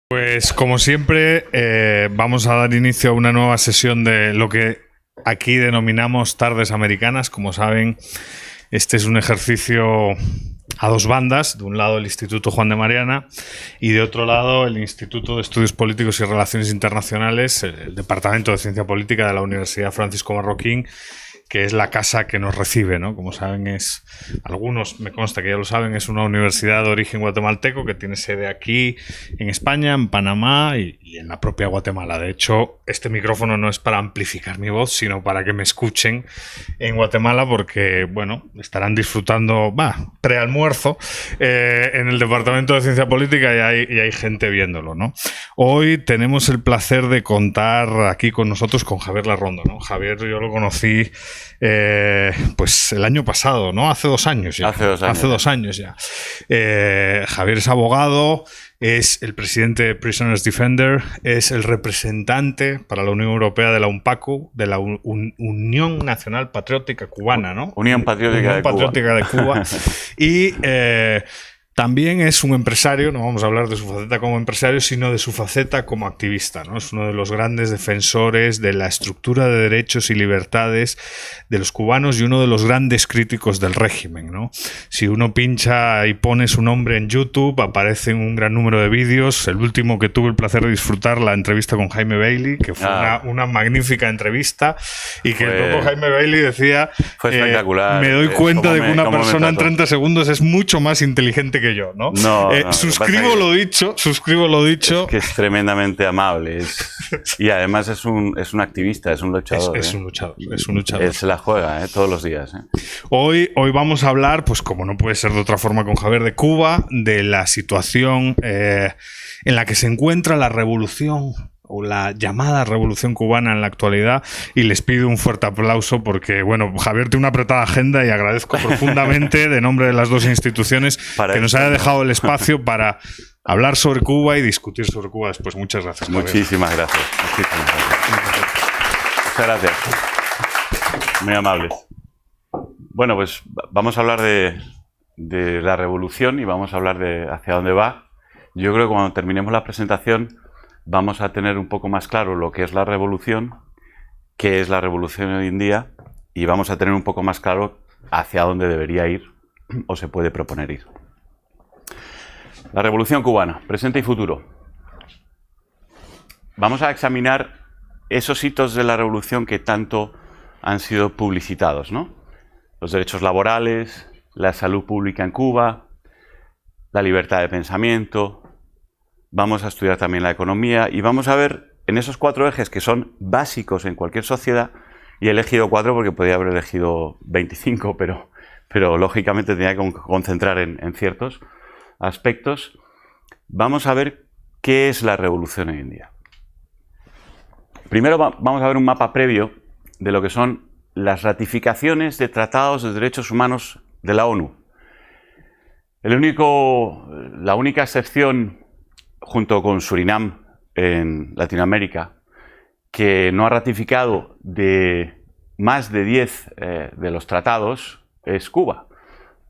Pues como siempre, vamos a dar inicio a una nueva sesión de lo que aquí denominamos Tardes Americanas. Como saben, este es un ejercicio a dos bandas. De un lado el Instituto Juan de Mariana y de otro lado el Instituto de Estudios Políticos y Relaciones Internacionales, el Departamento de Ciencia Política de la Universidad Francisco Marroquín, que es la casa que nos recibe, ¿no? Como saben, algunos me consta que ya lo saben, es una universidad de origen guatemalteco que tiene sede aquí en España, en Panamá y en la propia Guatemala. De hecho, este micrófono no es para amplificar mi voz, sino para que me escuchen en Guatemala, porque, bueno, estarán disfrutando, prealmuerzo en el Departamento de Ciencia Política y hay gente viéndolo, ¿no? Hoy tenemos el placer de contar aquí con nosotros con Javier Larrondo, ¿no? Javier, yo lo conocí pues el año pasado, ¿no? Hace 2 años ya. Hace dos años ya. Javier es abogado, es el presidente de Prisoners Defender, es el representante para la Unión Europea de la UNPACU, de la Unión Nacional Patriótica Cubana, ¿no? Unión Patriótica de Cuba. Y también es un empresario. No vamos a hablar de su faceta como empresario, sino de su faceta como activista, ¿no? Es uno de los grandes defensores de la estructura de derechos y libertades de los cubanos y uno de los grandes críticos del régimen, ¿no? Si uno pincha y pone su nombre en YouTube, aparecen un gran número de vídeos. El último que tuve el placer de disfrutar, la entrevista con Jaime Bailey, que fue una magnífica entrevista, y que el propio Jaime Bailey decía: fue espectacular. Me doy cuenta de que una persona en 30 segundos es mucho más inteligente que yo, ¿no? Suscribo lo dicho. Es que es tremendamente amable. Y además es un activista, es un luchador. Es un luchador. Él se la juega todos los días. Hoy vamos a hablar, pues como no puede ser de otra forma con Javier, de Cuba, de la situación en la que se encuentra la revolución, o la llamada revolución cubana en la actualidad, y les pido un fuerte aplauso porque, bueno, Javier tiene una apretada agenda y agradezco profundamente, de nombre de las dos instituciones, que nos haya dejado el espacio para hablar sobre Cuba y discutir sobre Cuba después. Muchas gracias, Javier. Muchísimas gracias. Muchas gracias. Muy amables. Bueno, pues vamos a hablar de la revolución y vamos a hablar de hacia dónde va. Yo creo que cuando terminemos la presentación vamos a tener un poco más claro lo que es la revolución, qué es la revolución hoy en día, y vamos a tener un poco más claro hacia dónde debería ir o se puede proponer ir. La revolución cubana, presente y futuro. Vamos a examinar esos hitos de la revolución que tanto han sido publicitados, ¿no? Los derechos laborales, la salud pública en Cuba, la libertad de pensamiento. Vamos a estudiar también la economía y vamos a ver en esos 4 ejes que son básicos en cualquier sociedad, y he elegido 4 porque podría haber elegido 25, pero lógicamente tenía que concentrar en ciertos aspectos. Vamos a ver qué es la revolución hoy en día. Primero vamos a ver un mapa previo de lo que son las ratificaciones de tratados de derechos humanos de la ONU. La única excepción, junto con Surinam en Latinoamérica, que no ha ratificado de más de 10 de los tratados, es Cuba.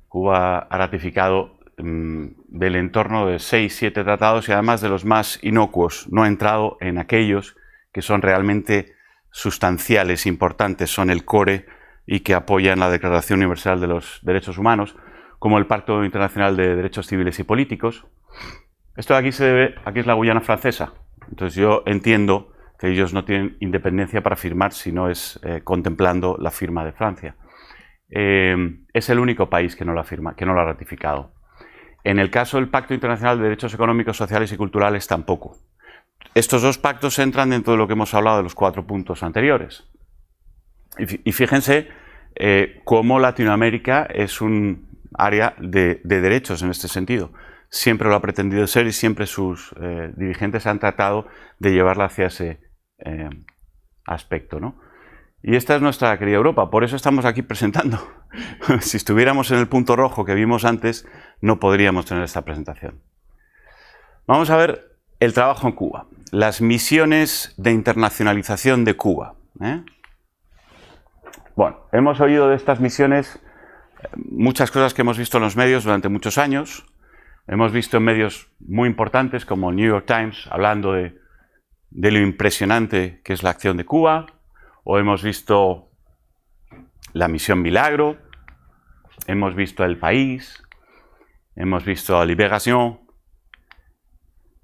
Cuba ha ratificado del entorno de 6-7 tratados, y además de los más inocuos. No ha entrado en aquellos que son realmente sustanciales, importantes, son el core y que apoyan la Declaración Universal de los Derechos Humanos, como el Pacto Internacional de Derechos Civiles y Políticos. Esto de aquí se debe a que es la Guyana Francesa. Entonces yo entiendo que ellos no tienen independencia para firmar si no es contemplando la firma de Francia. Es el único país que no la firma, que no lo ha ratificado. En el caso del Pacto Internacional de Derechos Económicos, Sociales y Culturales, tampoco. Estos 2 pactos entran dentro de lo que hemos hablado de los 4 puntos anteriores. Y fíjense cómo Latinoamérica es un área de derechos en este sentido. Siempre lo ha pretendido ser y siempre sus dirigentes han tratado de llevarla hacia ese aspecto, ¿no? Y esta es nuestra querida Europa, por eso estamos aquí presentando. Si estuviéramos en el punto rojo que vimos antes, no podríamos tener esta presentación. Vamos a ver el trabajo en Cuba, las misiones de internacionalización de Cuba. Bueno, hemos oído de estas misiones muchas cosas que hemos visto en los medios durante muchos años. Hemos visto en medios muy importantes como el New York Times hablando de lo impresionante que es la acción de Cuba, o hemos visto la Misión Milagro, hemos visto El País, hemos visto Libération,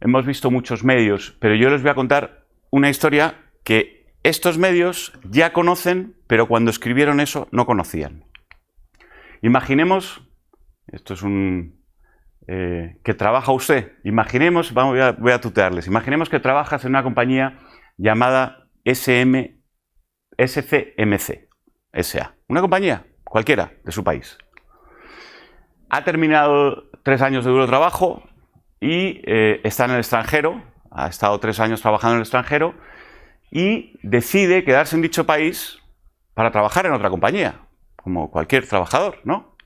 hemos visto muchos medios, pero yo les voy a contar una historia que estos medios ya conocen, pero cuando escribieron eso no conocían. Imaginemos, esto es que trabaja usted, imaginemos, voy a tutearles, imaginemos que trabajas en una compañía llamada SCMC SA, una compañía cualquiera de su país. Ha terminado 3 años de duro trabajo y está en el extranjero, ha estado 3 años trabajando en el extranjero y decide quedarse en dicho país para trabajar en otra compañía, como cualquier trabajador, ¿no?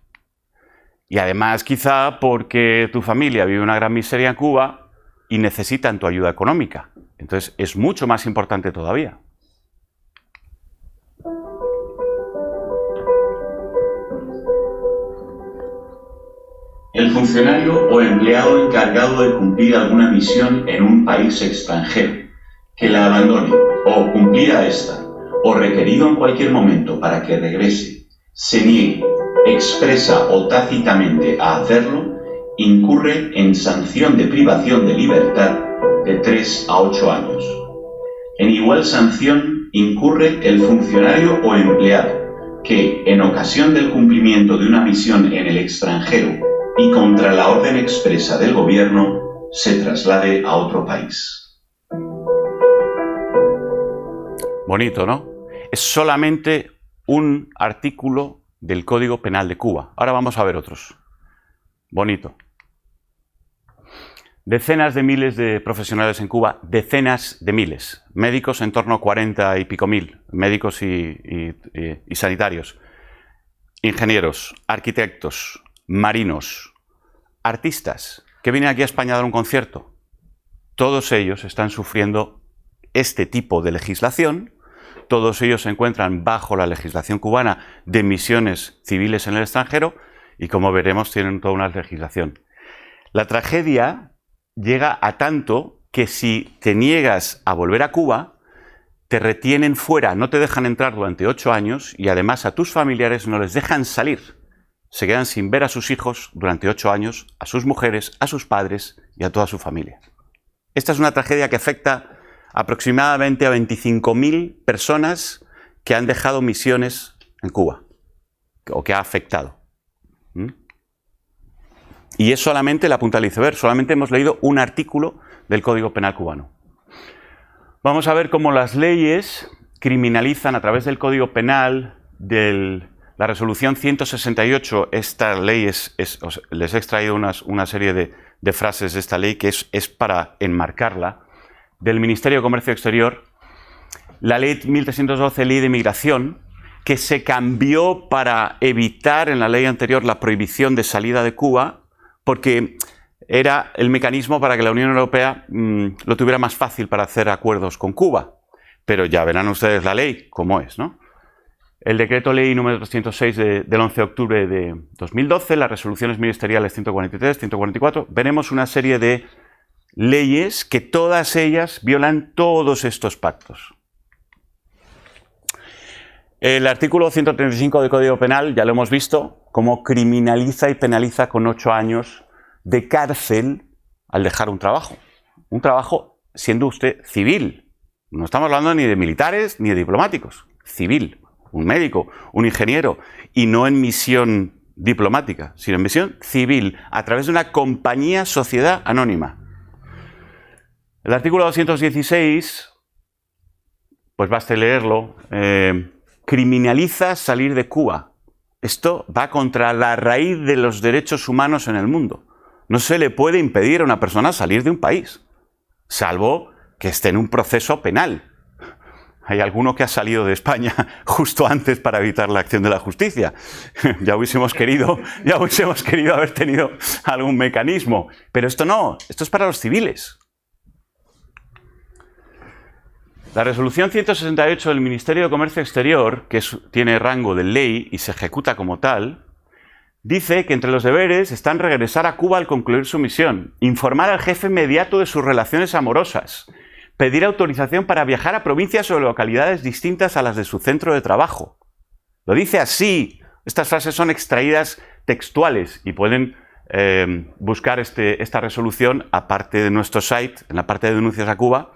Y además quizá porque tu familia vive una gran miseria en Cuba y necesitan tu ayuda económica. Entonces es mucho más importante todavía. El funcionario o empleado encargado de cumplir alguna misión en un país extranjero, que la abandone o cumplida esta, o requerido en cualquier momento para que regrese, se niegue, expresa o tácitamente a hacerlo, incurre en sanción de privación de libertad de 3 a 8 años. En igual sanción incurre el funcionario o empleado que, en ocasión del cumplimiento de una misión en el extranjero y contra la orden expresa del gobierno, se traslade a otro país. Bonito, ¿no? Es solamente un artículo del Código Penal de Cuba. Ahora vamos a ver otros. Bonito. Decenas de miles de profesionales en Cuba, decenas de miles. Médicos en torno a 40 y pico mil, médicos y sanitarios. Ingenieros, arquitectos, marinos, artistas que vienen aquí a España a dar un concierto. Todos ellos están sufriendo este tipo de legislación. Todos ellos se encuentran bajo la legislación cubana de misiones civiles en el extranjero y, como veremos, tienen toda una legislación. La tragedia llega a tanto que si te niegas a volver a Cuba, te retienen fuera, no te dejan entrar durante 8 años y además a tus familiares no les dejan salir. Se quedan sin ver a sus hijos durante 8 años, a sus mujeres, a sus padres y a toda su familia. Esta es una tragedia que afecta aproximadamente a 25.000 personas que han dejado misiones en Cuba, o que ha afectado. Y es solamente la punta del iceberg, solamente hemos leído un artículo del Código Penal cubano. Vamos a ver cómo las leyes criminalizan a través del Código Penal, la resolución 168, esta ley les he extraído una serie de frases de esta ley que es para enmarcarla, del Ministerio de Comercio Exterior, la ley 1312, ley de migración, que se cambió para evitar en la ley anterior la prohibición de salida de Cuba, porque era el mecanismo para que la Unión Europea lo tuviera más fácil para hacer acuerdos con Cuba. Pero ya verán ustedes la ley, cómo es, ¿no? El decreto ley número 306 del 11 de octubre de 2012, las resoluciones ministeriales 143, 144, veremos una serie de leyes que todas ellas violan todos estos pactos. El artículo 135 del Código Penal, ya lo hemos visto, cómo criminaliza y penaliza con 8 años de cárcel al dejar un trabajo. Un trabajo siendo usted civil. No estamos hablando ni de militares ni de diplomáticos. Civil. Un médico, un ingeniero. Y no en misión diplomática, sino en misión civil, a través de una compañía sociedad anónima. El artículo 216, pues basta leerlo, criminaliza salir de Cuba. Esto va contra la raíz de los derechos humanos en el mundo. No se le puede impedir a una persona salir de un país, salvo que esté en un proceso penal. Hay alguno que ha salido de España justo antes para evitar la acción de la justicia. Ya hubiésemos querido haber tenido algún mecanismo. Pero esto no, esto es para los civiles. La resolución 168 del Ministerio de Comercio Exterior, que tiene rango de ley y se ejecuta como tal, dice que entre los deberes están regresar a Cuba al concluir su misión, informar al jefe inmediato de sus relaciones amorosas, pedir autorización para viajar a provincias o localidades distintas a las de su centro de trabajo. Lo dice así. Estas frases son extraídas textuales y pueden buscar esta resolución aparte de nuestro site, en la parte de denuncias a Cuba,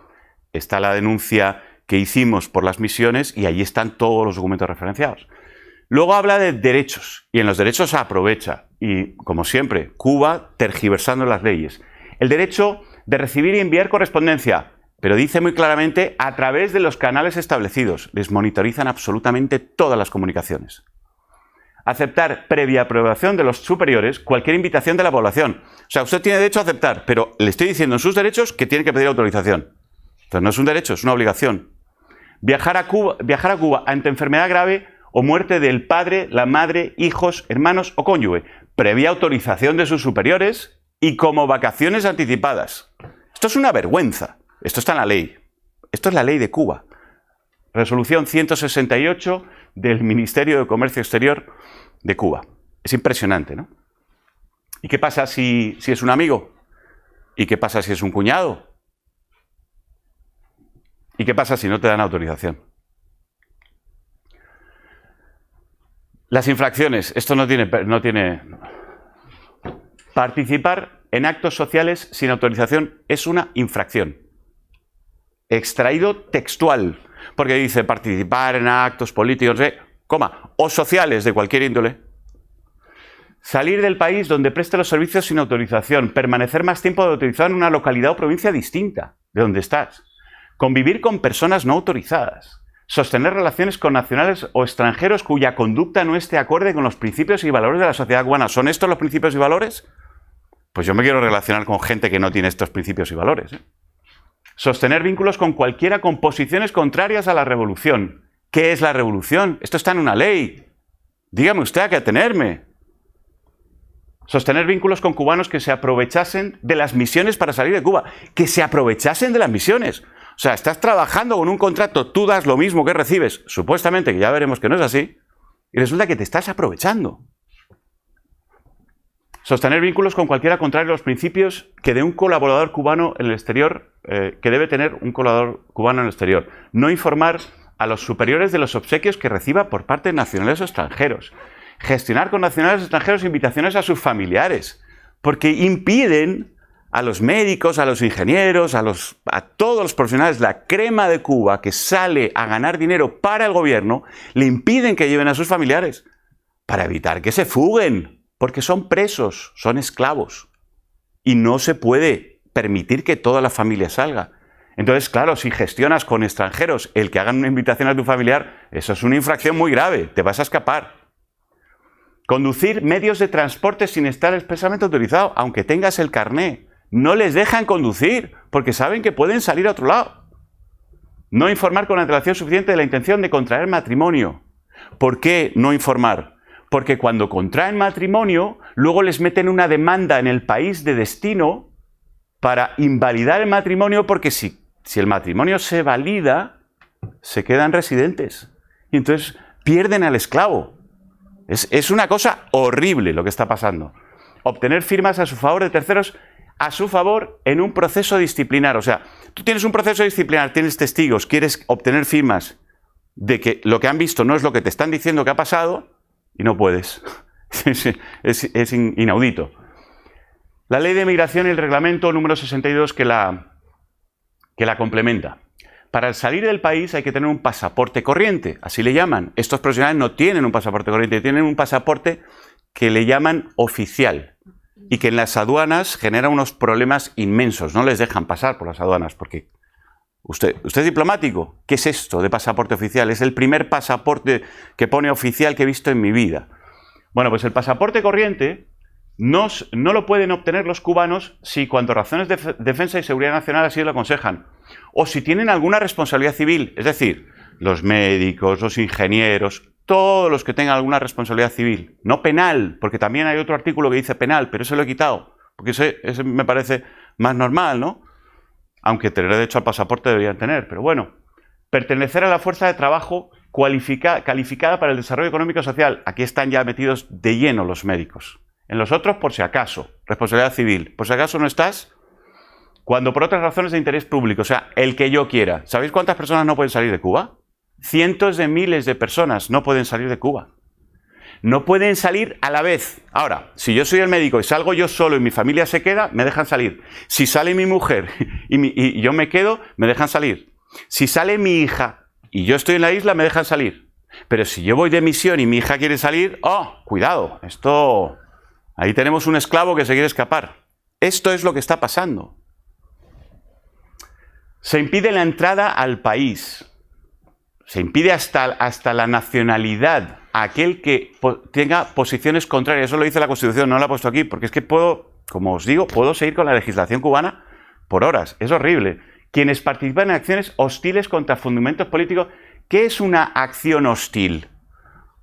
está la denuncia que hicimos por las misiones y allí están todos los documentos referenciados. Luego habla de derechos y en los derechos se aprovecha y, como siempre, Cuba tergiversando las leyes. El derecho de recibir y enviar correspondencia, pero dice muy claramente a través de los canales establecidos. Les monitorizan absolutamente todas las comunicaciones. Aceptar previa aprobación de los superiores cualquier invitación de la población. O sea, usted tiene derecho a aceptar, pero le estoy diciendo en sus derechos que tiene que pedir autorización. Entonces no es un derecho, es una obligación. Viajar a Cuba ante enfermedad grave o muerte del padre, la madre, hijos, hermanos o cónyuge, previa autorización de sus superiores y como vacaciones anticipadas. Esto es una vergüenza. Esto está en la ley. Esto es la ley de Cuba. Resolución 168 del Ministerio de Comercio Exterior de Cuba. Es impresionante, ¿no? ¿Y qué pasa si es un amigo? ¿Y qué pasa si es un cuñado? ¿Y qué pasa si no te dan autorización? Las infracciones. Esto no tiene... Participar en actos sociales sin autorización es una infracción. Extraído textual. Porque dice participar en actos políticos, o sociales de cualquier índole. Salir del país donde preste los servicios sin autorización. Permanecer más tiempo de autorizado en una localidad o provincia distinta de donde estás. Convivir con personas no autorizadas. Sostener relaciones con nacionales o extranjeros cuya conducta no esté acorde con los principios y valores de la sociedad cubana. ¿Son estos los principios y valores? Pues yo me quiero relacionar con gente que no tiene estos principios y valores. Sostener vínculos con cualquiera con posiciones contrarias a la revolución. ¿Qué es la revolución? Esto está en una ley. Dígame usted a qué atenerme. Sostener vínculos con cubanos que se aprovechasen de las misiones para salir de Cuba. Que se aprovechasen de las misiones. O sea, estás trabajando con un contrato, tú das lo mismo que recibes, supuestamente, que ya veremos que no es así, y resulta que te estás aprovechando. Sostener vínculos con cualquiera contrario a los principios que de un colaborador cubano en el exterior, que debe tener un colaborador cubano en el exterior. No informar a los superiores de los obsequios que reciba por parte de nacionales o extranjeros. Gestionar con nacionales o extranjeros invitaciones a sus familiares, porque impiden a los médicos, a los ingenieros, a todos los profesionales, la crema de Cuba que sale a ganar dinero para el gobierno, le impiden que lleven a sus familiares para evitar que se fuguen, porque son presos, son esclavos y no se puede permitir que toda la familia salga. Entonces, claro, si gestionas con extranjeros el que hagan una invitación a tu familiar, eso es una infracción muy grave, te vas a escapar. Conducir medios de transporte sin estar expresamente autorizado, aunque tengas el carné. No les dejan conducir porque saben que pueden salir a otro lado. No informar con antelación suficiente de la intención de contraer matrimonio. ¿Por qué no informar? Porque cuando contraen matrimonio, luego les meten una demanda en el país de destino para invalidar el matrimonio, porque si el matrimonio se valida, se quedan residentes. Y entonces pierden al esclavo. Es una cosa horrible lo que está pasando. Obtener firmas a su favor de terceros a su favor en un proceso disciplinar. O sea, tú tienes un proceso disciplinar, tienes testigos, quieres obtener firmas de que lo que han visto no es lo que te están diciendo que ha pasado y no puedes. Es inaudito. La Ley de Migración y el reglamento número 62 que la complementa. Para salir del país hay que tener un pasaporte corriente, así le llaman. Estos profesionales no tienen un pasaporte corriente, tienen un pasaporte que le llaman oficial y que en las aduanas genera unos problemas inmensos. No les dejan pasar por las aduanas porque usted es diplomático. ¿Qué es esto de pasaporte oficial? Es el primer pasaporte que pone oficial que he visto en mi vida. Bueno, pues el pasaporte corriente no lo pueden obtener los cubanos si cuando razones de defensa y seguridad nacional así lo aconsejan. O si tienen alguna responsabilidad civil, es decir, los médicos, los ingenieros, todos los que tengan alguna responsabilidad civil. No penal, porque también hay otro artículo que dice penal, pero ese lo he quitado, porque ese me parece más normal, ¿no? Aunque tener derecho al pasaporte deberían tener, pero bueno. Pertenecer a la fuerza de trabajo calificada para el desarrollo económico y social. Aquí están ya metidos de lleno los médicos. En los otros, por si acaso, responsabilidad civil. Por si acaso no estás, cuando por otras razones de interés público, o sea, el que yo quiera. ¿Sabéis cuántas personas no pueden salir de Cuba? Cientos de miles de personas no pueden salir de Cuba. No pueden salir a la vez. Ahora, si yo soy el médico y salgo yo solo y mi familia se queda, me dejan salir. Si sale mi mujer y yo me quedo, me dejan salir. Si sale mi hija y yo estoy en la isla, me dejan salir. Pero si yo voy de misión y mi hija quiere salir, ¡oh, cuidado! Esto... Ahí tenemos un esclavo que se quiere escapar. Esto es lo que está pasando. Se impide la entrada al país. Se impide hasta la nacionalidad a aquel que tenga posiciones contrarias. Eso lo dice la Constitución, no la he puesto aquí, porque es que puedo, como os digo, puedo seguir con la legislación cubana por horas. Es horrible. Quienes participan en acciones hostiles contra fundamentos políticos. ¿Qué es una acción hostil?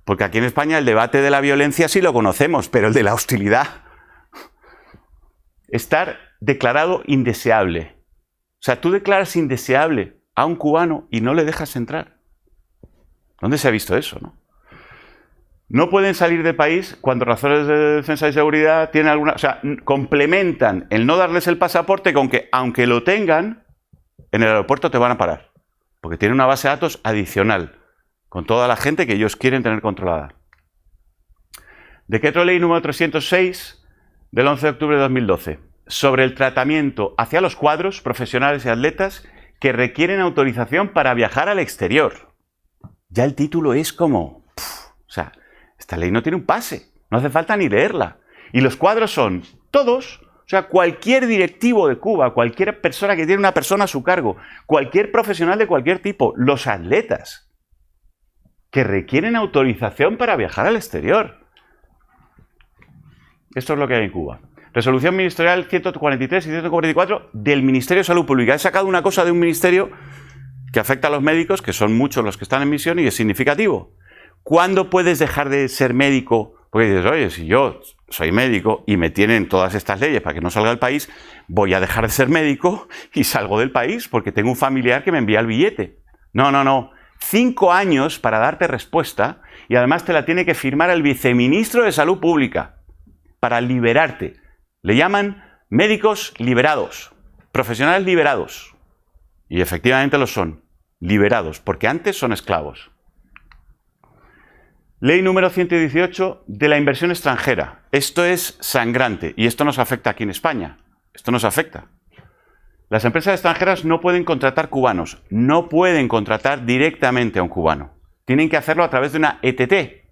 Porque aquí en España el debate de la violencia sí lo conocemos, pero el de la hostilidad. Estar declarado indeseable. O sea, tú declaras indeseable a un cubano y no le dejas entrar. ¿Dónde se ha visto eso, no? No pueden salir del país cuando razones de defensa y seguridad tienen alguna... O sea, complementan el no darles el pasaporte con que, aunque lo tengan, en el aeropuerto te van a parar. Porque tienen una base de datos adicional, con toda la gente que ellos quieren tener controlada. Decreto Ley número 306 del 11 de octubre de 2012, sobre el tratamiento hacia los cuadros, profesionales y atletas que requieren autorización para viajar al exterior. Ya el título es como... o sea, esta ley no tiene un pase, no hace falta ni leerla. Y los cuadros son todos, o sea, cualquier directivo de Cuba, cualquier persona que tiene una persona a su cargo, cualquier profesional de cualquier tipo, los atletas que requieren autorización para viajar al exterior. Esto es lo que hay en Cuba. Resolución ministerial 143 y 144 del Ministerio de Salud Pública. He sacado una cosa de un ministerio que afecta a los médicos, que son muchos los que están en misión y es significativo. ¿Cuándo puedes dejar de ser médico? Porque dices, oye, si yo soy médico y me tienen todas estas leyes para que no salga del país, voy a dejar de ser médico y salgo del país porque tengo un familiar que me envía el billete. No, no, no. 5 años para darte respuesta y además te la tiene que firmar el viceministro de Salud Pública para liberarte. Le llaman médicos liberados, profesionales liberados. Y efectivamente lo son, liberados, porque antes son esclavos. Ley número 118 de la inversión extranjera. Esto es sangrante y esto nos afecta aquí en España. Esto nos afecta. Las empresas extranjeras no pueden contratar cubanos, no pueden contratar directamente a un cubano. Tienen que hacerlo a través de una ETT.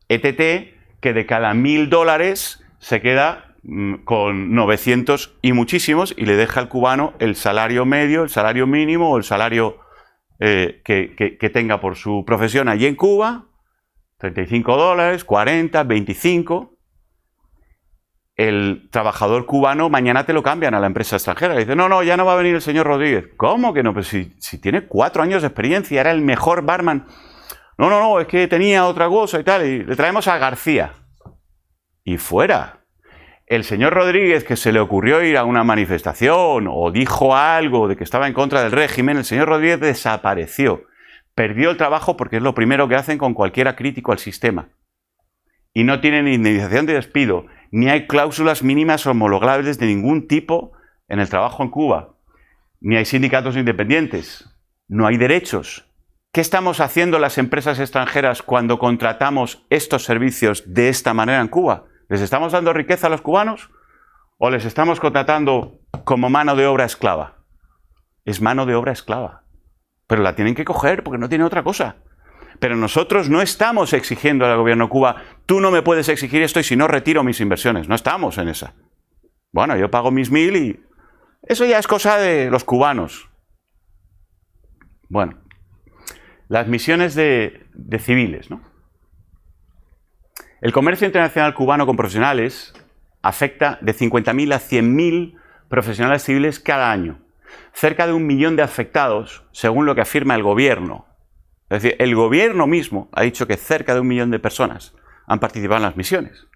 ETT que de cada $1000 se queda con 900 y muchísimos y le deja al cubano el salario medio, el salario mínimo o el salario que tenga por su profesión allí en Cuba. $35, 40, 25. El trabajador cubano mañana te lo cambian a la empresa extranjera. Le dice, no, no, ya no va a venir el señor Rodríguez. ¿Cómo que no? Pues si tiene 4 años de experiencia, era el mejor barman. No, no, no, es que tenía otra cosa y tal. Y le traemos a García. Y fuera. El señor Rodríguez, que se le ocurrió ir a una manifestación o dijo algo de que estaba en contra del régimen, el señor Rodríguez desapareció. Perdió el trabajo porque es lo primero que hacen con cualquiera crítico al sistema. Y no tienen indemnización de despido, ni hay cláusulas mínimas homologables de ningún tipo en el trabajo en Cuba. Ni hay sindicatos independientes. No hay derechos. ¿Qué estamos haciendo las empresas extranjeras cuando contratamos estos servicios de esta manera en Cuba? ¿Les estamos dando riqueza a los cubanos? ¿O les estamos contratando como mano de obra esclava? Es mano de obra esclava. Pero la tienen que coger porque no tiene otra cosa. Pero nosotros no estamos exigiendo al gobierno de Cuba, tú no me puedes exigir esto y si no retiro mis inversiones. No estamos en esa. Bueno, yo pago mis 1000 y eso ya es cosa de los cubanos. Bueno, las misiones de civiles, ¿no? El comercio internacional cubano con profesionales afecta de 50.000 a 100.000 profesionales civiles cada año. Cerca de 1 millón de afectados, según lo que afirma el gobierno. Es decir, el gobierno mismo ha dicho que cerca de 1 millón de personas han participado en las misiones.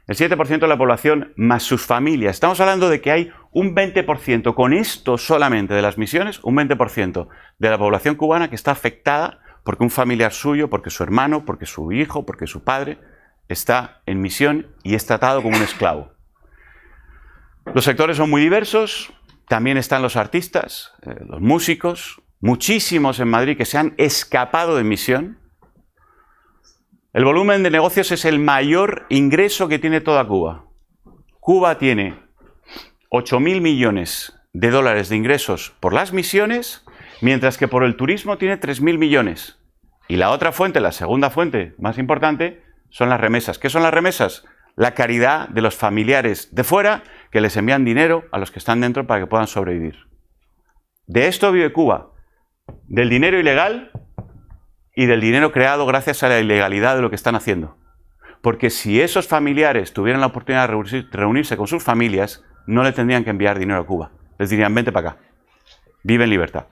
El 7% de la población más sus familias. Estamos hablando de que hay un 20%, con esto solamente de las misiones, un 20% de la población cubana que está afectada porque un familiar suyo, porque su hermano, porque su hijo, porque su padre está en misión y es tratado como un esclavo. Los sectores son muy diversos, también están los artistas, los músicos, muchísimos en Madrid que se han escapado de misión. El volumen de negocios es el mayor ingreso que tiene toda Cuba. Cuba tiene 8.000 millones de dólares de ingresos por las misiones, mientras que por el turismo tiene 3.000 millones. Y la otra fuente, la segunda fuente más importante, son las remesas. ¿Qué son las remesas? La caridad de los familiares de fuera que les envían dinero a los que están dentro para que puedan sobrevivir. De esto vive Cuba, del dinero ilegal y del dinero creado gracias a la ilegalidad de lo que están haciendo. Porque si esos familiares tuvieran la oportunidad de reunirse con sus familias, no le tendrían que enviar dinero a Cuba. Les dirían, vente para acá, vive en libertad.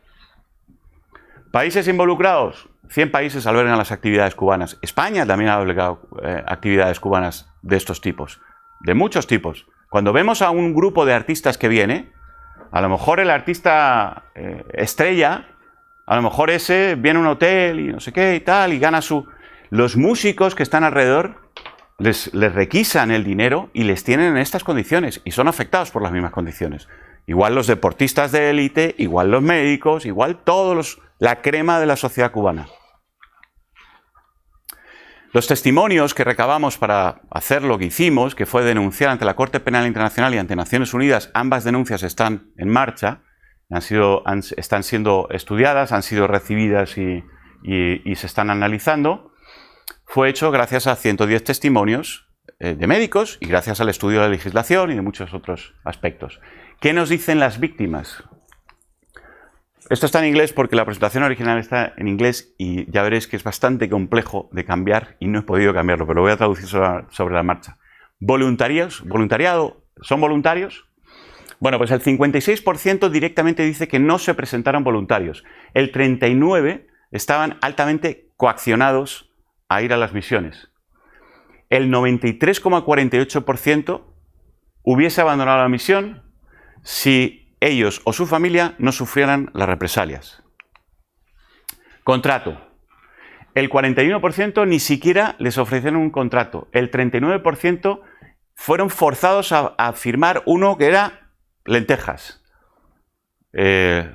Países involucrados, 100 países albergan las actividades cubanas. España también ha albergado actividades cubanas de estos tipos, de muchos tipos. Cuando vemos a un grupo de artistas que viene, a lo mejor el artista estrella, a lo mejor ese viene a un hotel y no sé qué y tal, y gana su... Los músicos que están alrededor les requisan el dinero y les tienen en estas condiciones y son afectados por las mismas condiciones. Igual los deportistas de élite, igual los médicos, igual la crema de la sociedad cubana. Los testimonios que recabamos para hacer lo que hicimos, que fue denunciar ante la Corte Penal Internacional y ante Naciones Unidas, ambas denuncias están en marcha, están siendo estudiadas, han sido recibidas y se están analizando, fue hecho gracias a 110 testimonios de médicos y gracias al estudio de la legislación y de muchos otros aspectos. ¿Qué nos dicen las víctimas? Esto está en inglés porque la presentación original está en inglés y ya veréis que es bastante complejo de cambiar y no he podido cambiarlo, pero lo voy a traducir sobre la marcha. Voluntariado, ¿son voluntarios? Bueno, pues el 56% directamente dice que no se presentaron voluntarios. El 39% estaban altamente coaccionados a ir a las misiones. El 93,48% hubiese abandonado la misión si ellos o su familia no sufrieran las represalias. Contrato. El 41% ni siquiera les ofrecieron un contrato. El 39% fueron forzados a firmar uno que era lentejas. En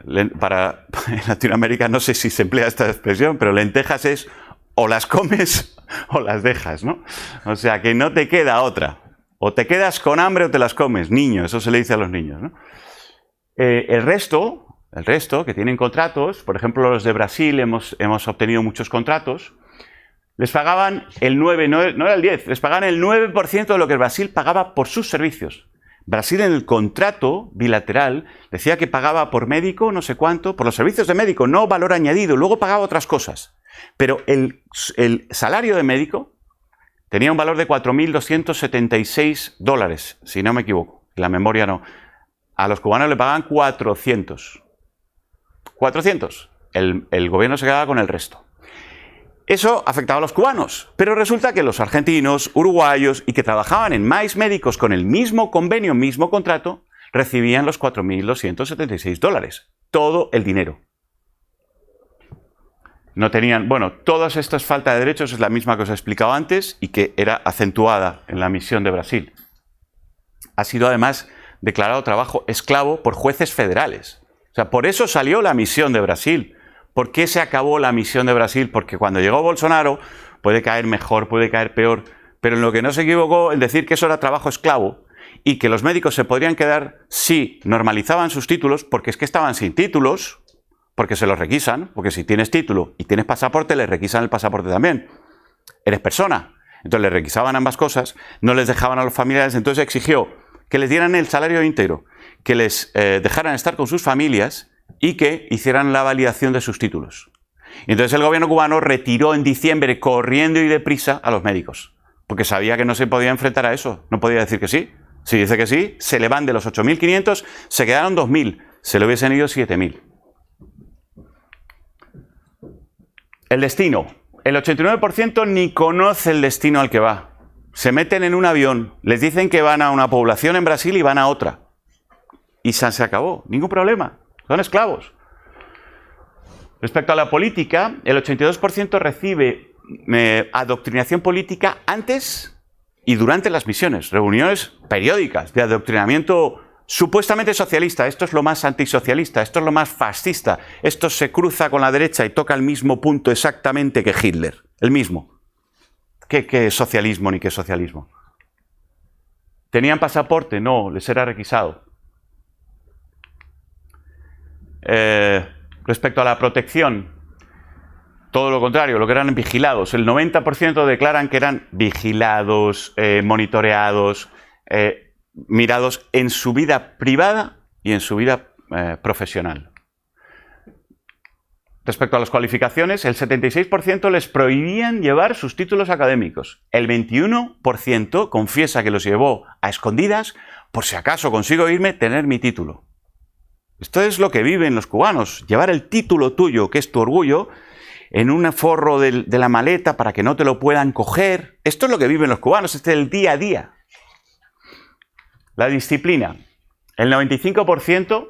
Latinoamérica no sé si se emplea esta expresión, pero lentejas es o las comes o las dejas, ¿no? O sea, que no te queda otra. O te quedas con hambre o te las comes, niño, eso se le dice a los niños, ¿no? El resto, que tienen contratos, por ejemplo los de Brasil, hemos obtenido muchos contratos, les pagaban el 9, no era el 10, les pagaban el 9% de lo que Brasil pagaba por sus servicios. Brasil en el contrato bilateral decía que pagaba por médico no sé cuánto, por los servicios de médico, no valor añadido, luego pagaba otras cosas. Pero el salario de médico tenía un valor de $4.276, si no me equivoco, la memoria no. A los cubanos le pagaban 400. 400. El gobierno se quedaba con el resto. Eso afectaba a los cubanos, pero resulta que los argentinos, uruguayos y que trabajaban en más médicos con el mismo convenio, mismo contrato, recibían los $4.276. Todo el dinero. No tenían, bueno, todas estas faltas de derechos es la misma que os he explicado antes y que era acentuada en la misión de Brasil. Ha sido además declarado trabajo esclavo por jueces federales. O sea, por eso salió la misión de Brasil. ¿Por qué se acabó la misión de Brasil? Porque cuando llegó Bolsonaro, puede caer mejor, puede caer peor, pero en lo que no se equivocó en decir que eso era trabajo esclavo y que los médicos se podrían quedar si normalizaban sus títulos, porque es que estaban sin títulos, porque se los requisan, porque si tienes título y tienes pasaporte, les requisan el pasaporte también. Eres persona. Entonces les requisaban ambas cosas, no les dejaban a los familiares, entonces exigió que les dieran el salario íntegro, que les dejaran estar con sus familias y que hicieran la validación de sus títulos. Y entonces el gobierno cubano retiró en diciembre, corriendo y deprisa, a los médicos, porque sabía que no se podía enfrentar a eso, no podía decir que sí. Si dice que sí, se le van de los 8.500, se quedaron 2.000, se le hubiesen ido 7.000. El destino. El 89% ni conoce el destino al que va. Se meten en un avión, les dicen que van a una población en Brasil y van a otra. Y se acabó, ningún problema, son esclavos. Respecto a la política, el 82% recibe adoctrinación política antes y durante las misiones, reuniones periódicas de adoctrinamiento supuestamente socialista. Esto es lo más antisocialista, esto es lo más fascista, esto se cruza con la derecha y toca el mismo punto exactamente que Hitler, el mismo. ¿Qué socialismo ni qué socialismo? ¿Tenían pasaporte? No, les era requisado. Respecto a la protección, todo lo contrario, lo que eran vigilados. El 90% declaran que eran vigilados, monitoreados, mirados en su vida privada y en su vida profesional. Respecto a las cualificaciones, el 76% les prohibían llevar sus títulos académicos. El 21% confiesa que los llevó a escondidas, por si acaso consigo irme, tener mi título. Esto es lo que viven los cubanos, llevar el título tuyo, que es tu orgullo, en un forro de la maleta para que no te lo puedan coger. Esto es lo que viven los cubanos, este es el día a día. La disciplina. El 95%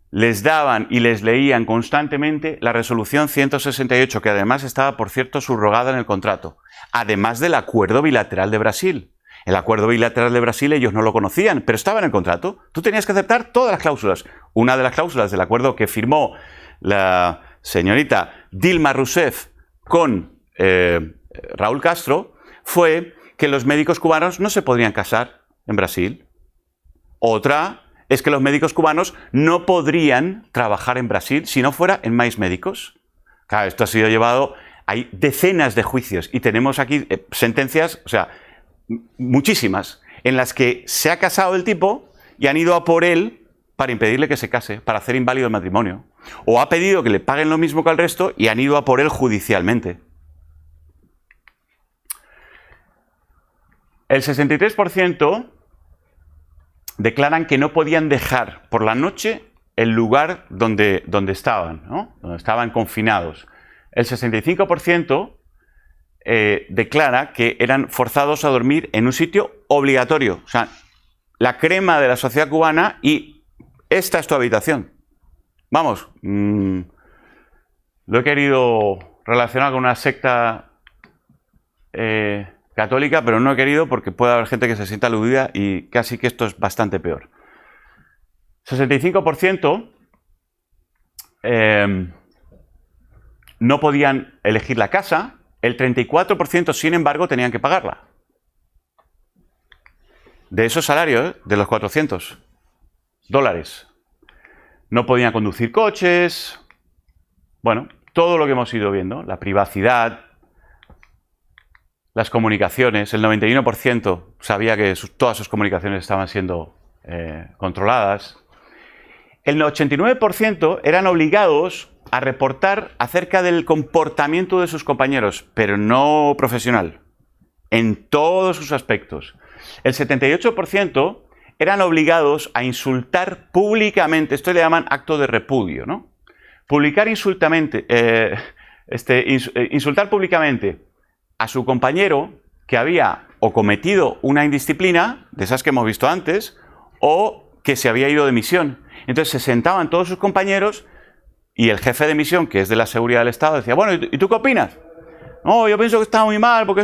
les daban y les leían constantemente la resolución 168, que además estaba, por cierto, subrogada en el contrato, además del acuerdo bilateral de Brasil. El acuerdo bilateral de Brasil ellos no lo conocían, pero estaba en el contrato. Tú tenías que aceptar todas las cláusulas. Una de las cláusulas del acuerdo que firmó la señorita Dilma Rousseff con Raúl Castro fue que los médicos cubanos no se podrían casar en Brasil. Otra es que los médicos cubanos no podrían trabajar en Brasil si no fuera en Mais Médicos. Claro, esto ha sido llevado, hay decenas de juicios y tenemos aquí sentencias, o sea, muchísimas, en las que se ha casado el tipo y han ido a por él para impedirle que se case, para hacer inválido el matrimonio. O ha pedido que le paguen lo mismo que al resto y han ido a por él judicialmente. El 63% declaran que no podían dejar por la noche el lugar donde estaban, ¿no? Donde estaban confinados. El 65% declara que eran forzados a dormir en un sitio obligatorio. O sea, la crema de la sociedad cubana y esta es tu habitación. Vamos, lo he querido relacionar con una secta católica, pero no he querido porque puede haber gente que se sienta aludida y casi que esto es bastante peor. 65% no podían elegir la casa, el 34% sin embargo tenían que pagarla. De esos salarios, de los $400. No podían conducir coches, bueno, todo lo que hemos ido viendo, la privacidad, las comunicaciones, el 91% sabía que todas sus comunicaciones estaban siendo controladas. El 89% eran obligados a reportar acerca del comportamiento de sus compañeros, pero no profesional, en todos sus aspectos. El 78% eran obligados a insultar públicamente, esto le llaman acto de repudio, ¿no? Insultar públicamente a su compañero que había o cometido una indisciplina, de esas que hemos visto antes, o que se había ido de misión. Entonces se sentaban todos sus compañeros y el jefe de misión, que es de la seguridad del Estado, decía, bueno, ¿y tú qué opinas? No, yo pienso que está muy mal porque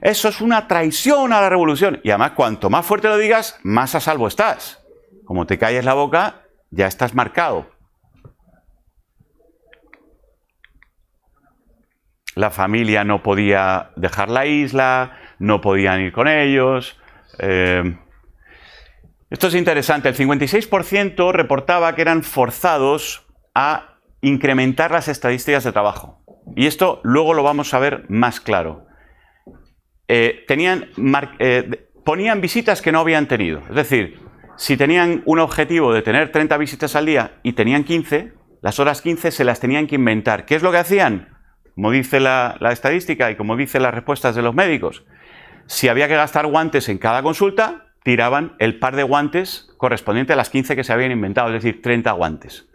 eso es una traición a la revolución. Y además, cuanto más fuerte lo digas, más a salvo estás. Como te calles la boca, ya estás marcado. La familia no podía dejar la isla, no podían ir con ellos. Esto es interesante. El 56% reportaba que eran forzados a incrementar las estadísticas de trabajo. Y esto luego lo vamos a ver más claro. Ponían visitas que no habían tenido. Es decir, si tenían un objetivo de tener 30 visitas al día y tenían 15, las horas 15 se las tenían que inventar. ¿Qué es lo que hacían? Como dice la estadística y como dicen las respuestas de los médicos, si había que gastar guantes en cada consulta, tiraban el par de guantes correspondiente a las 15 que se habían inventado, es decir, 30 guantes.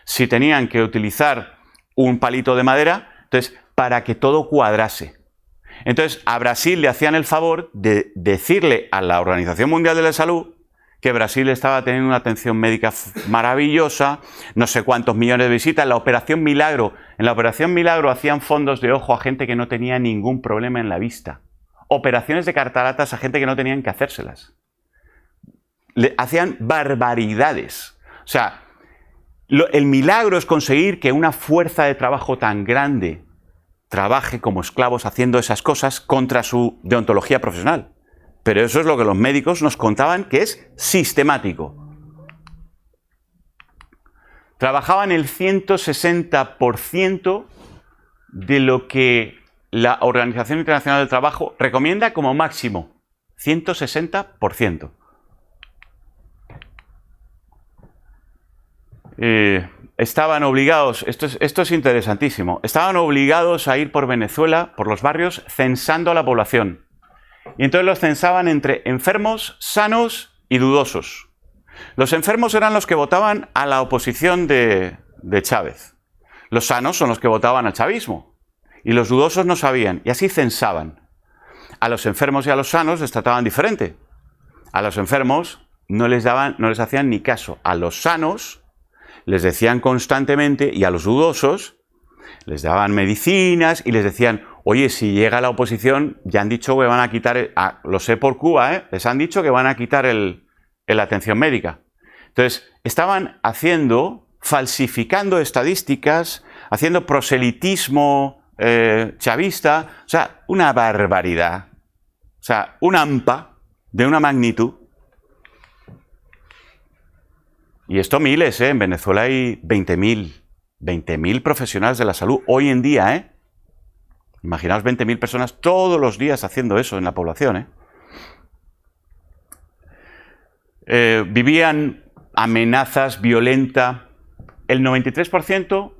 Si tenían que utilizar un palito de madera, entonces, para que todo cuadrase. Entonces, a Brasil le hacían el favor de decirle a la Organización Mundial de la Salud que Brasil estaba teniendo una atención médica maravillosa, no sé cuántos millones de visitas. En la Operación Milagro hacían fondos de ojo a gente que no tenía ningún problema en la vista. Operaciones de cataratas a gente que no tenían que hacérselas. Hacían barbaridades. O sea, el milagro es conseguir que una fuerza de trabajo tan grande trabaje como esclavos haciendo esas cosas contra su deontología profesional. Pero eso es lo que los médicos nos contaban que es sistemático. Trabajaban el 160% de lo que la Organización Internacional del Trabajo recomienda como máximo. 160%. Estaban obligados, esto es interesantísimo, estaban obligados a ir por Venezuela, por los barrios, censando a la población. Y entonces los censaban entre enfermos, sanos y dudosos. Los enfermos eran los que votaban a la oposición de Chávez. Los sanos son los que votaban al chavismo. Y los dudosos no sabían. Y así censaban. A los enfermos y a los sanos les trataban diferente. A los enfermos no les hacían ni caso. A los sanos les decían constantemente, y a los dudosos les daban medicinas y les decían: oye, si llega la oposición, ya han dicho que van a quitar, lo sé por Cuba, les han dicho que van a quitar la atención médica. Entonces, estaban falsificando estadísticas, haciendo proselitismo chavista, o sea, una barbaridad. O sea, un AMPA de una magnitud. Y esto miles, en Venezuela hay 20.000 profesionales de la salud hoy en día, Imaginaos 20.000 personas todos los días haciendo eso en la población, Vivían amenazas, violenta. El 93%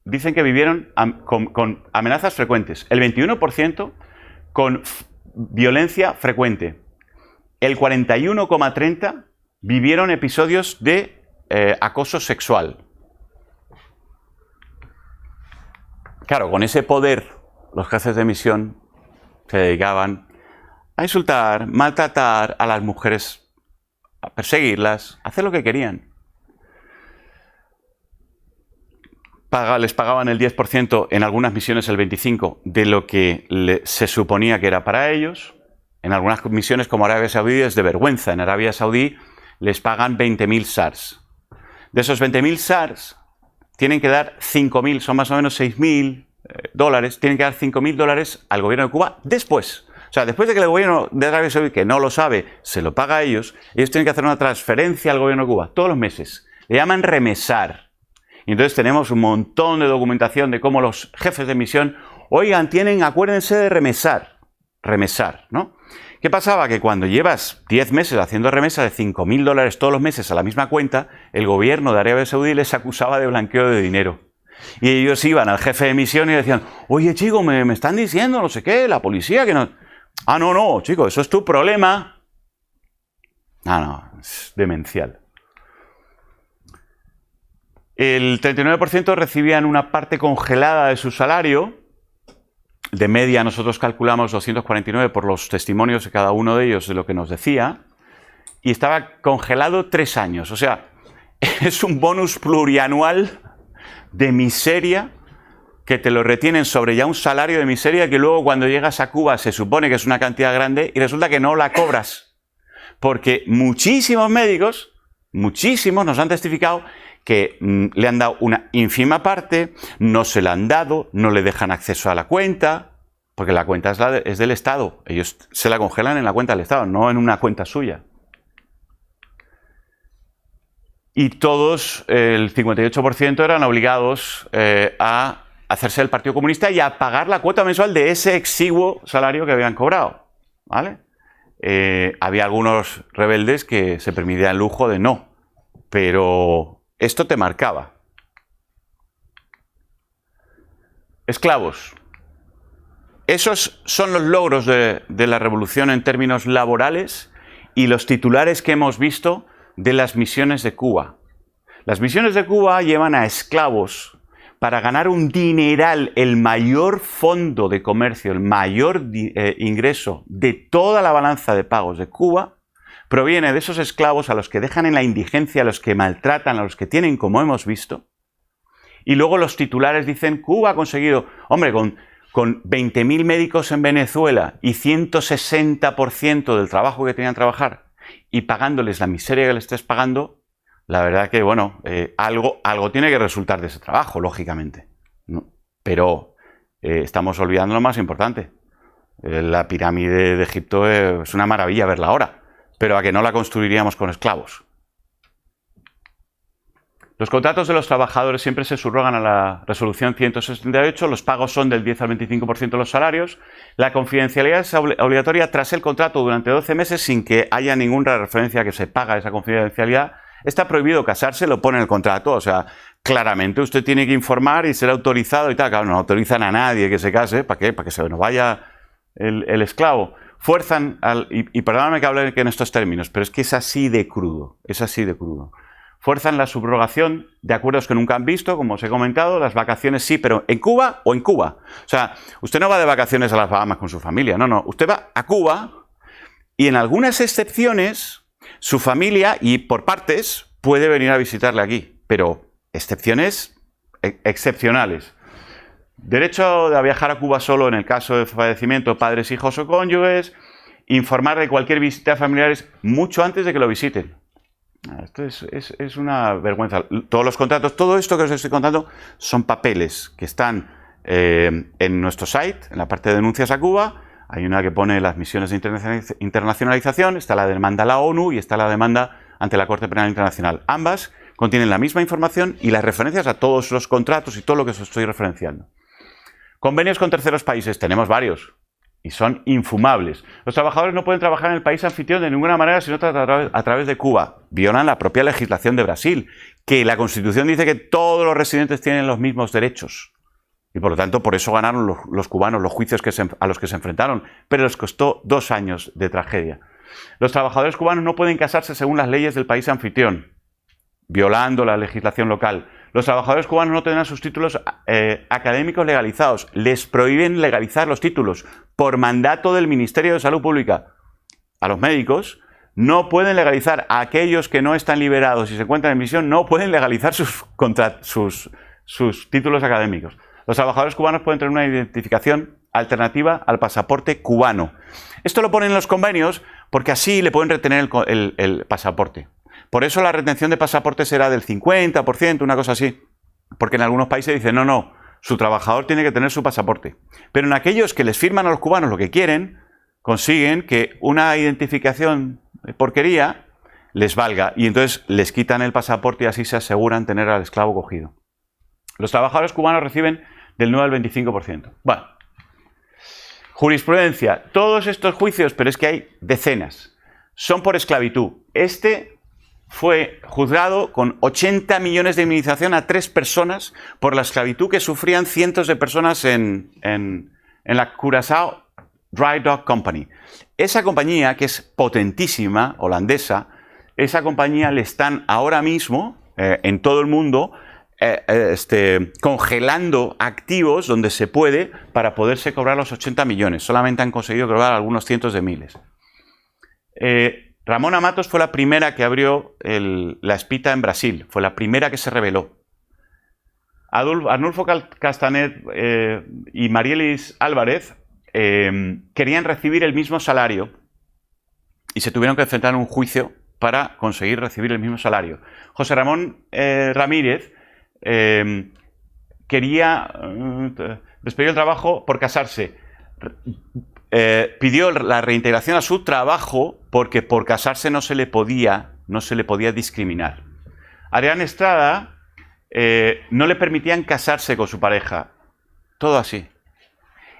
dicen que vivieron con amenazas frecuentes. El 21% con violencia frecuente. El 41,30% vivieron episodios de acoso sexual. Claro, con ese poder, los jefes de misión se dedicaban a insultar, maltratar a las mujeres, a perseguirlas, a hacer lo que querían. Les pagaban el 10%, en algunas misiones el 25%, de lo que se suponía que era para ellos. En algunas misiones, como Arabia Saudí, es de vergüenza. En Arabia Saudí les pagan 20.000 SARs. De esos 20.000 SARs, tienen que dar 5.000, son más o menos 6.000 dólares, tienen que dar 5.000 dólares al gobierno de Cuba después. O sea, después de que el gobierno de Arabia Saudí, que no lo sabe, se lo paga a ellos tienen que hacer una transferencia al gobierno de Cuba todos los meses. Le llaman remesar. Y entonces tenemos un montón de documentación de cómo los jefes de misión, oigan, acuérdense de remesar, ¿no? ¿Qué pasaba? Que cuando llevas 10 meses haciendo remesas de 5.000 dólares todos los meses a la misma cuenta, el gobierno de Arabia Saudí les acusaba de blanqueo de dinero. Y ellos iban al jefe de misión y le decían: oye, chico, me están diciendo no sé qué, la policía que no... Ah, no, chico, eso es tu problema. No, es demencial. El 39% recibían una parte congelada de su salario. De media nosotros calculamos 249 por los testimonios de cada uno de ellos de lo que nos decía. Y estaba congelado 3 años. O sea, es un bonus plurianual de miseria que te lo retienen sobre ya un salario de miseria que luego cuando llegas a Cuba se supone que es una cantidad grande y resulta que no la cobras. Porque muchísimos médicos, muchísimos nos han testificado que le han dado una ínfima parte, no se la han dado, no le dejan acceso a la cuenta, porque la cuenta es del Estado. Ellos se la congelan en la cuenta del Estado, no en una cuenta suya. Y todos, el 58%, eran obligados a hacerse del Partido Comunista y a pagar la cuota mensual de ese exiguo salario que habían cobrado, ¿vale? Había algunos rebeldes que se permitían el lujo de no, pero esto te marcaba. Esclavos. Esos son los logros de la revolución en términos laborales y los titulares que hemos visto de las misiones de Cuba. Las misiones de Cuba llevan a esclavos para ganar un dineral, el mayor fondo de comercio, el mayor ingreso de toda la balanza de pagos de Cuba, proviene de esos esclavos a los que dejan en la indigencia, a los que maltratan, a los que tienen, como hemos visto. Y luego los titulares dicen, Cuba ha conseguido, hombre, con 20.000 médicos en Venezuela y 160% del trabajo que tenían que trabajar y pagándoles la miseria que les estés pagando, la verdad que, bueno, algo tiene que resultar de ese trabajo, lógicamente. ¿No? Pero estamos olvidando lo más importante. La pirámide de Egipto es una maravilla verla ahora, pero a que no la construiríamos con esclavos. Los contratos de los trabajadores siempre se subrogan a la resolución 168, los pagos son del 10 al 25% de los salarios, la confidencialidad es obligatoria tras el contrato durante 12 meses sin que haya ninguna referencia a que se paga esa confidencialidad. Está prohibido casarse, lo pone en el contrato, o sea, claramente usted tiene que informar y ser autorizado y tal. Claro, no autorizan a nadie que se case, ¿para qué? Para que se nos vaya el esclavo. Fuerzan, y perdóname que hable en estos términos, pero es que es así de crudo, es así de crudo. Fuerzan la subrogación de acuerdos que nunca han visto, como os he comentado, las vacaciones sí, pero ¿en Cuba o en Cuba? O sea, usted no va de vacaciones a las Bahamas con su familia, no, usted va a Cuba y en algunas excepciones su familia, y por partes, puede venir a visitarle aquí, pero excepciones excepcionales. Derecho a viajar a Cuba solo en el caso de fallecimiento, padres, hijos o cónyuges, informar de cualquier visita a familiares mucho antes de que lo visiten. Esto es una vergüenza. Todos los contratos, todo esto que os estoy contando son papeles que están en nuestro site, en la parte de denuncias a Cuba. Hay una que pone las misiones de internacionalización, está la demanda a la ONU y está la demanda ante la Corte Penal Internacional. Ambas contienen la misma información y las referencias a todos los contratos y todo lo que os estoy referenciando. Convenios con terceros países, tenemos varios. Y son infumables. Los trabajadores no pueden trabajar en el país anfitrión de ninguna manera sino a través de Cuba. Violan la propia legislación de Brasil, que la Constitución dice que todos los residentes tienen los mismos derechos. Y por lo tanto, por eso ganaron los cubanos los juicios a los que se enfrentaron. Pero les costó 2 años de tragedia. Los trabajadores cubanos no pueden casarse según las leyes del país anfitrión, violando la legislación local. Los trabajadores cubanos no tendrán sus títulos académicos legalizados. Les prohíben legalizar los títulos por mandato del Ministerio de Salud Pública. A los médicos no pueden legalizar. A aquellos que no están liberados y se encuentran en misión no pueden legalizar sus títulos académicos. Los trabajadores cubanos pueden tener una identificación alternativa al pasaporte cubano. Esto lo ponen en los convenios porque así le pueden retener el pasaporte. Por eso la retención de pasaportes será del 50%, una cosa así. Porque en algunos países dicen, no, su trabajador tiene que tener su pasaporte. Pero en aquellos que les firman a los cubanos lo que quieren, consiguen que una identificación de porquería les valga. Y entonces les quitan el pasaporte y así se aseguran tener al esclavo cogido. Los trabajadores cubanos reciben del 9 al 25%. Bueno, jurisprudencia. Todos estos juicios, pero es que hay decenas, son por esclavitud. Este fue juzgado con 80 millones de indemnización a 3 personas por la esclavitud que sufrían cientos de personas en la Curaçao Dry Dock Company. Esa compañía, que es potentísima, holandesa, esa compañía le están ahora mismo en todo el mundo congelando activos donde se puede para poderse cobrar los 80 millones. Solamente han conseguido cobrar algunos cientos de miles. Ramona Matos fue la primera que abrió la espita en Brasil, fue la primera que se rebeló. Arnulfo Castanet y Marielis Álvarez querían recibir el mismo salario y se tuvieron que enfrentar a un juicio para conseguir recibir el mismo salario. José Ramón Ramírez quería despedir el trabajo por casarse. Pidió la reintegración a su trabajo porque por casarse no se le podía discriminar. A Adrián Estrada no le permitían casarse con su pareja. Todo así.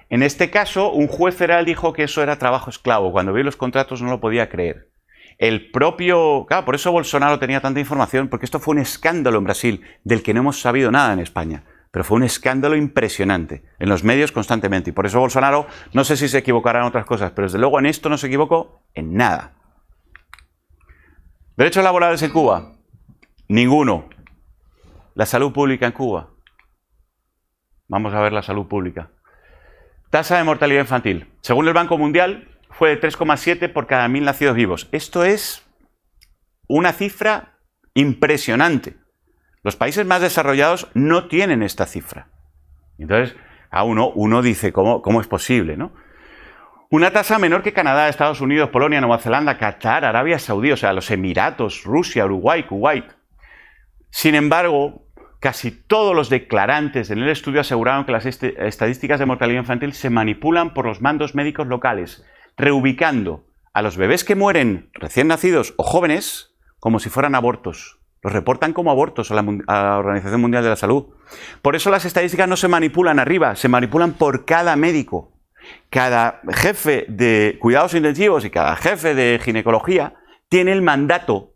En este caso, un juez federal dijo que eso era trabajo esclavo. Cuando vio los contratos no lo podía creer. Claro, por eso Bolsonaro tenía tanta información, porque esto fue un escándalo en Brasil, del que no hemos sabido nada en España. Pero fue un escándalo impresionante, en los medios constantemente. Y por eso Bolsonaro, no sé si se equivocará en otras cosas, pero desde luego en esto no se equivocó en nada. ¿Derechos laborales en Cuba? Ninguno. La salud pública en Cuba. Vamos a ver la salud pública. Tasa de mortalidad infantil. Según el Banco Mundial, fue de 3,7 por cada 1000 nacidos vivos. Esto es una cifra impresionante. Los países más desarrollados no tienen esta cifra. Entonces, a uno dice, ¿cómo es posible, ¿no? Una tasa menor que Canadá, Estados Unidos, Polonia, Nueva Zelanda, Qatar, Arabia Saudí, o sea, los Emiratos, Rusia, Uruguay, Kuwait. Sin embargo, casi todos los declarantes en el estudio aseguraron que las estadísticas de mortalidad infantil se manipulan por los mandos médicos locales, reubicando a los bebés que mueren recién nacidos o jóvenes como si fueran abortos. Los reportan como abortos a la Organización Mundial de la Salud. Por eso las estadísticas no se manipulan arriba, se manipulan por cada médico. Cada jefe de cuidados intensivos y cada jefe de ginecología tiene el mandato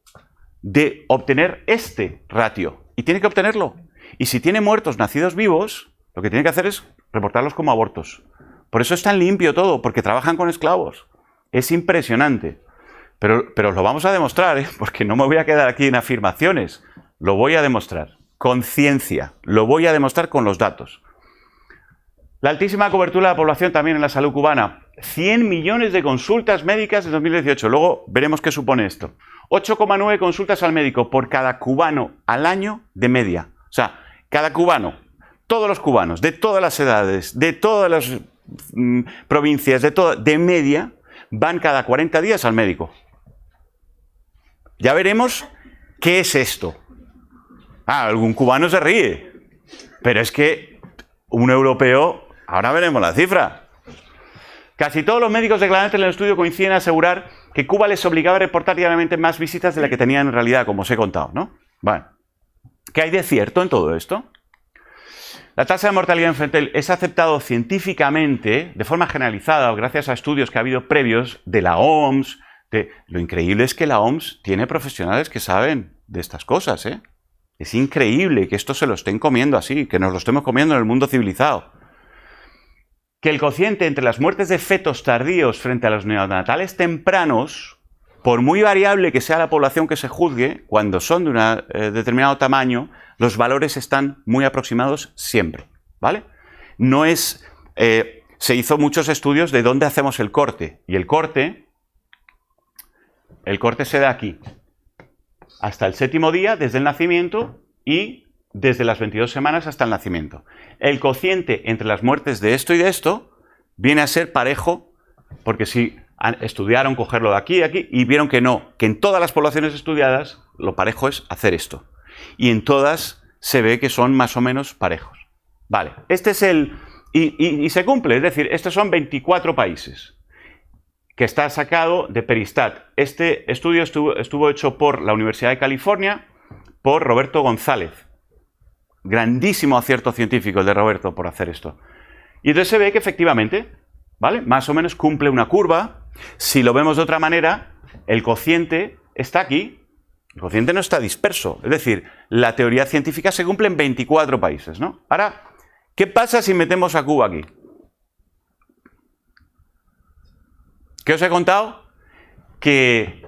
de obtener este ratio. Y tiene que obtenerlo. Y si tiene muertos nacidos vivos, lo que tiene que hacer es reportarlos como abortos. Por eso es tan limpio todo, porque trabajan con esclavos. Es impresionante. Pero os lo vamos a demostrar, ¿eh? Porque no me voy a quedar aquí en afirmaciones. Lo voy a demostrar con ciencia. Lo voy a demostrar con los datos. La altísima cobertura de la población también en la salud cubana. 100 millones de consultas médicas en 2018. Luego veremos qué supone esto. 8,9 consultas al médico por cada cubano al año de media. O sea, cada cubano, todos los cubanos, de todas las edades, de todas las provincias, de media, van cada 40 días al médico. Ya veremos qué es esto. Algún cubano se ríe. Pero es que un europeo, ahora veremos la cifra. Casi todos los médicos declarantes en el estudio coinciden en asegurar que Cuba les obligaba a reportar diariamente más visitas de las que tenían en realidad, como os he contado, ¿no? Bueno, ¿qué hay de cierto en todo esto? La tasa de mortalidad infantil es aceptado científicamente, de forma generalizada, gracias a estudios que ha habido previos de la OMS. Lo increíble es que la OMS tiene profesionales que saben de estas cosas, ¿eh? Es increíble que esto se lo estén comiendo así, que nos lo estemos comiendo en el mundo civilizado. Que el cociente entre las muertes de fetos tardíos frente a los neonatales tempranos, por muy variable que sea la población que se juzgue, cuando son de un determinado tamaño, los valores están muy aproximados siempre, ¿vale? No es... se hizo muchos estudios de dónde hacemos el corte, y el corte se da aquí, hasta el 7º día, desde el nacimiento, y desde las 22 semanas hasta el nacimiento. El cociente entre las muertes de esto y de esto viene a ser parejo, porque si estudiaron cogerlo de aquí y aquí, y vieron que no, que en todas las poblaciones estudiadas lo parejo es hacer esto. Y en todas se ve que son más o menos parejos. Vale, este es el... Y se cumple, es decir, estos son 24 países, que está sacado de Peristat. Este estudio estuvo hecho por la Universidad de California, por Roberto González. Grandísimo acierto científico el de Roberto por hacer esto. Y entonces se ve que efectivamente, ¿vale? Más o menos cumple una curva. Si lo vemos de otra manera, el cociente está aquí. El cociente no está disperso. Es decir, la teoría científica se cumple en 24 países, ¿no? Ahora, ¿qué pasa si metemos a Cuba aquí? ¿Qué os he contado? Que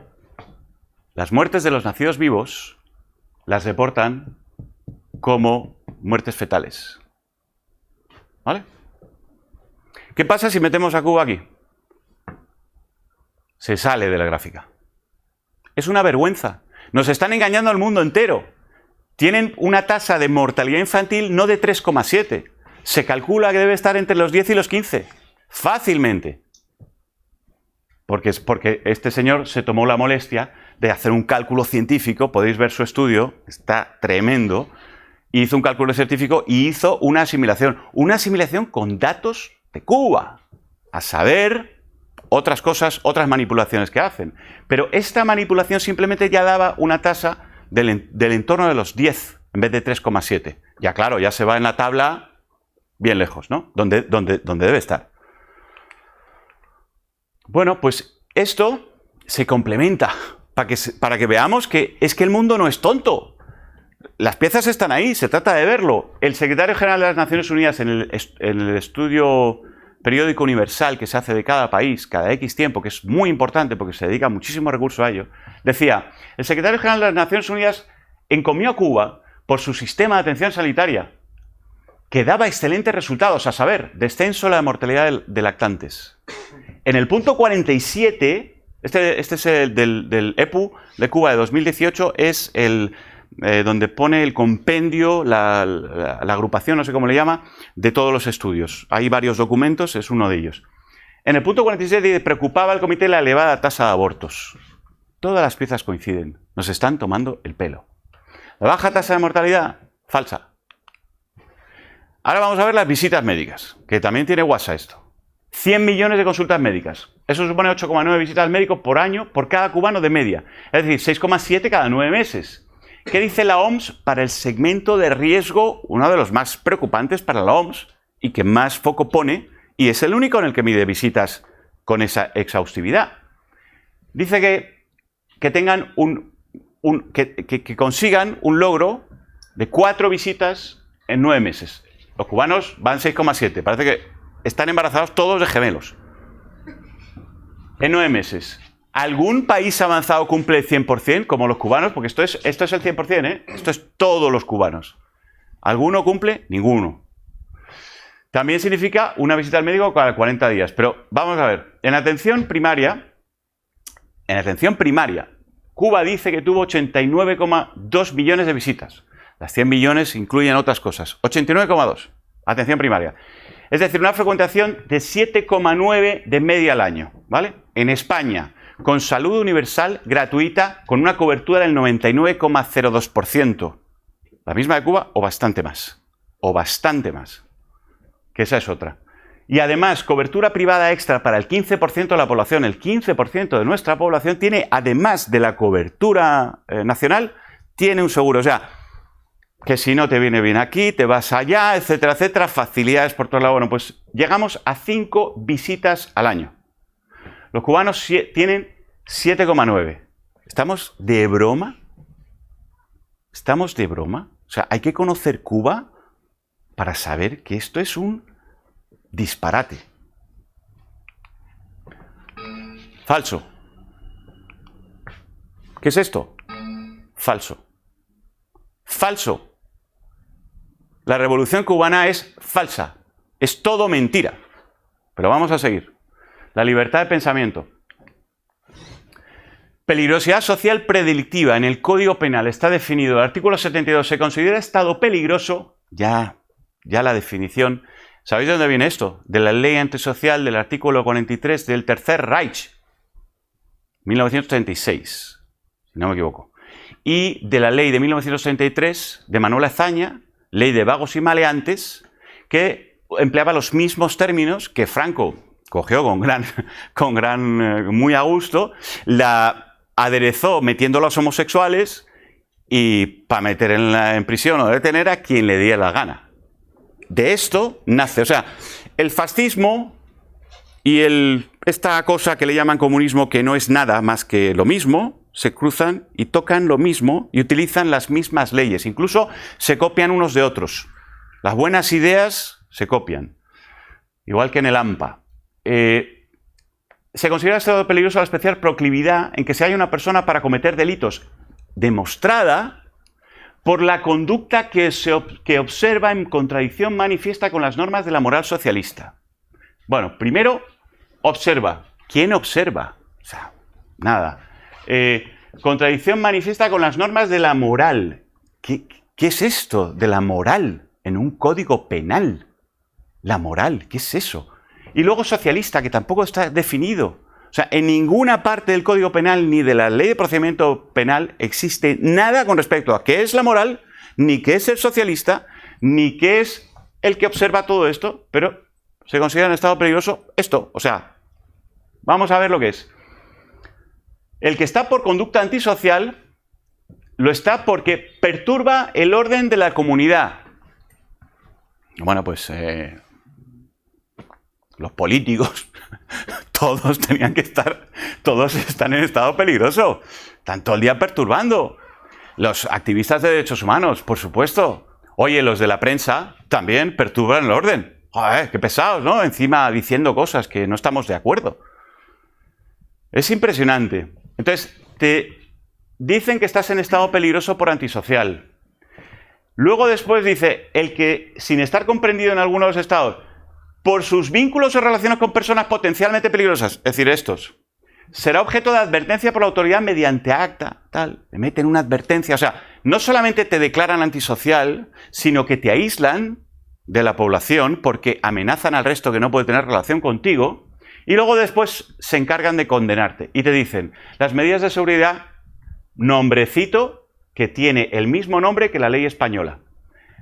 las muertes de los nacidos vivos las reportan como muertes fetales. ¿Vale? ¿Qué pasa si metemos a Cuba aquí? Se sale de la gráfica. Es una vergüenza. Nos están engañando al mundo entero. Tienen una tasa de mortalidad infantil no de 3,7. Se calcula que debe estar entre los 10 y los 15. Fácilmente. Porque este señor se tomó la molestia de hacer un cálculo científico. Podéis ver su estudio. Está tremendo. Hizo un cálculo científico y hizo una asimilación con datos de Cuba, a saber otras cosas, otras manipulaciones que hacen. Pero esta manipulación simplemente ya daba una tasa del entorno de los 10 en vez de 3,7. Ya claro, ya se va en la tabla bien lejos, ¿no? Donde debe estar. Bueno, pues esto se complementa para que veamos que es que el mundo no es tonto. Las piezas están ahí, se trata de verlo. El secretario general de las Naciones Unidas en el estudio periódico universal que se hace de cada país, cada X tiempo, que es muy importante porque se dedica muchísimo recurso a ello, decía, el secretario general de las Naciones Unidas encomió a Cuba por su sistema de atención sanitaria, que daba excelentes resultados, a saber, descenso de la mortalidad de lactantes, En el punto 47, este es el del EPU de Cuba de 2018, es el donde pone el compendio, la agrupación, no sé cómo le llama, de todos los estudios. Hay varios documentos, es uno de ellos. En el punto 47 dice, preocupaba al comité la elevada tasa de abortos. Todas las piezas coinciden. Nos están tomando el pelo. La baja tasa de mortalidad, falsa. Ahora vamos a ver las visitas médicas, que también tiene guasa esto. 100 millones de consultas médicas. Eso supone 8,9 visitas al médico por año por cada cubano de media. Es decir, 6,7 cada 9 meses. ¿Qué dice la OMS para el segmento de riesgo, uno de los más preocupantes para la OMS y que más foco pone, y es el único en el que mide visitas con esa exhaustividad? Dice que tengan que consigan un logro de 4 visitas en 9 meses. Los cubanos van 6,7. Parece que están embarazados todos de gemelos. En 9 meses. ¿Algún país avanzado cumple el 100% como los cubanos? Porque esto es el 100%, ¿eh? Esto es todos los cubanos. ¿Alguno cumple? Ninguno. También significa una visita al médico cada 40 días. Pero vamos a ver. En atención primaria, Cuba dice que tuvo 89,2 millones de visitas. Las 100 millones incluyen otras cosas. 89,2. Atención primaria. Es decir, una frecuentación de 7,9 de media al año, ¿vale? En España, con salud universal gratuita, con una cobertura del 99,02%. La misma de Cuba o bastante más. O bastante más. Que esa es otra. Y además, cobertura privada extra para el 15% de la población. El 15% de nuestra población tiene, además de la cobertura nacional, tiene un seguro. O sea, que si no te viene bien aquí, te vas allá, etcétera, etcétera, facilidades por todos lados. Bueno, pues llegamos a 5 visitas al año. Los cubanos tienen 7,9. ¿Estamos de broma? ¿Estamos de broma? O sea, hay que conocer Cuba para saber que esto es un disparate. Falso. ¿Qué es esto? Falso. Falso. La revolución cubana es falsa. Es todo mentira. Pero vamos a seguir. La libertad de pensamiento. Peligrosidad social predelictiva. En el Código Penal está definido. El artículo 72 se considera estado peligroso. Ya la definición. ¿Sabéis de dónde viene esto? De la ley antisocial del artículo 43 del Tercer Reich. 1936, si no me equivoco. Y de la ley de 1933 de Manuel Azaña, ley de vagos y maleantes, que empleaba los mismos términos que Franco cogió muy a gusto, la aderezó metiendo a los homosexuales y para meter en prisión o detener a quien le diera la gana. De esto nace, o sea, el fascismo y esta cosa que le llaman comunismo, que no es nada más que lo mismo, se cruzan y tocan lo mismo y utilizan las mismas leyes. Incluso se copian unos de otros. Las buenas ideas se copian. Igual que en el AMPA. Se considera estado peligroso la especial proclividad en que se halla una persona para cometer delitos, demostrada por la conducta que observa en contradicción manifiesta con las normas de la moral socialista. Bueno, primero, observa. ¿Quién observa? O sea, nada. Contradicción manifiesta con las normas de la moral. ¿Qué es esto de la moral en un código penal? La moral, ¿qué es eso? Y luego socialista, que tampoco está definido. O sea, en ninguna parte del Código Penal ni de la Ley de Procedimiento Penal existe nada con respecto a qué es la moral, ni qué es el socialista, ni qué es el que observa todo esto, pero se considera en estado peligroso esto. O sea, vamos a ver lo que es. El que está por conducta antisocial lo está porque perturba el orden de la comunidad. Bueno, pues los políticos, todos tenían que estar, todos están en estado peligroso. Están todo el día perturbando. Los activistas de derechos humanos, por supuesto. Oye, los de la prensa también perturban el orden. Joder, qué pesados, ¿no? Encima diciendo cosas que no estamos de acuerdo. Es impresionante. Entonces, te dicen que estás en estado peligroso por antisocial. Luego después dice, el que sin estar comprendido en algunos de los estados por sus vínculos o relaciones con personas potencialmente peligrosas, es decir, estos, será objeto de advertencia por la autoridad mediante acta, tal, le meten una advertencia, o sea, no solamente te declaran antisocial, sino que te aíslan de la población porque amenazan al resto que no puede tener relación contigo y luego después se encargan de condenarte y te dicen, las medidas de seguridad, nombrecito que tiene el mismo nombre que la ley española.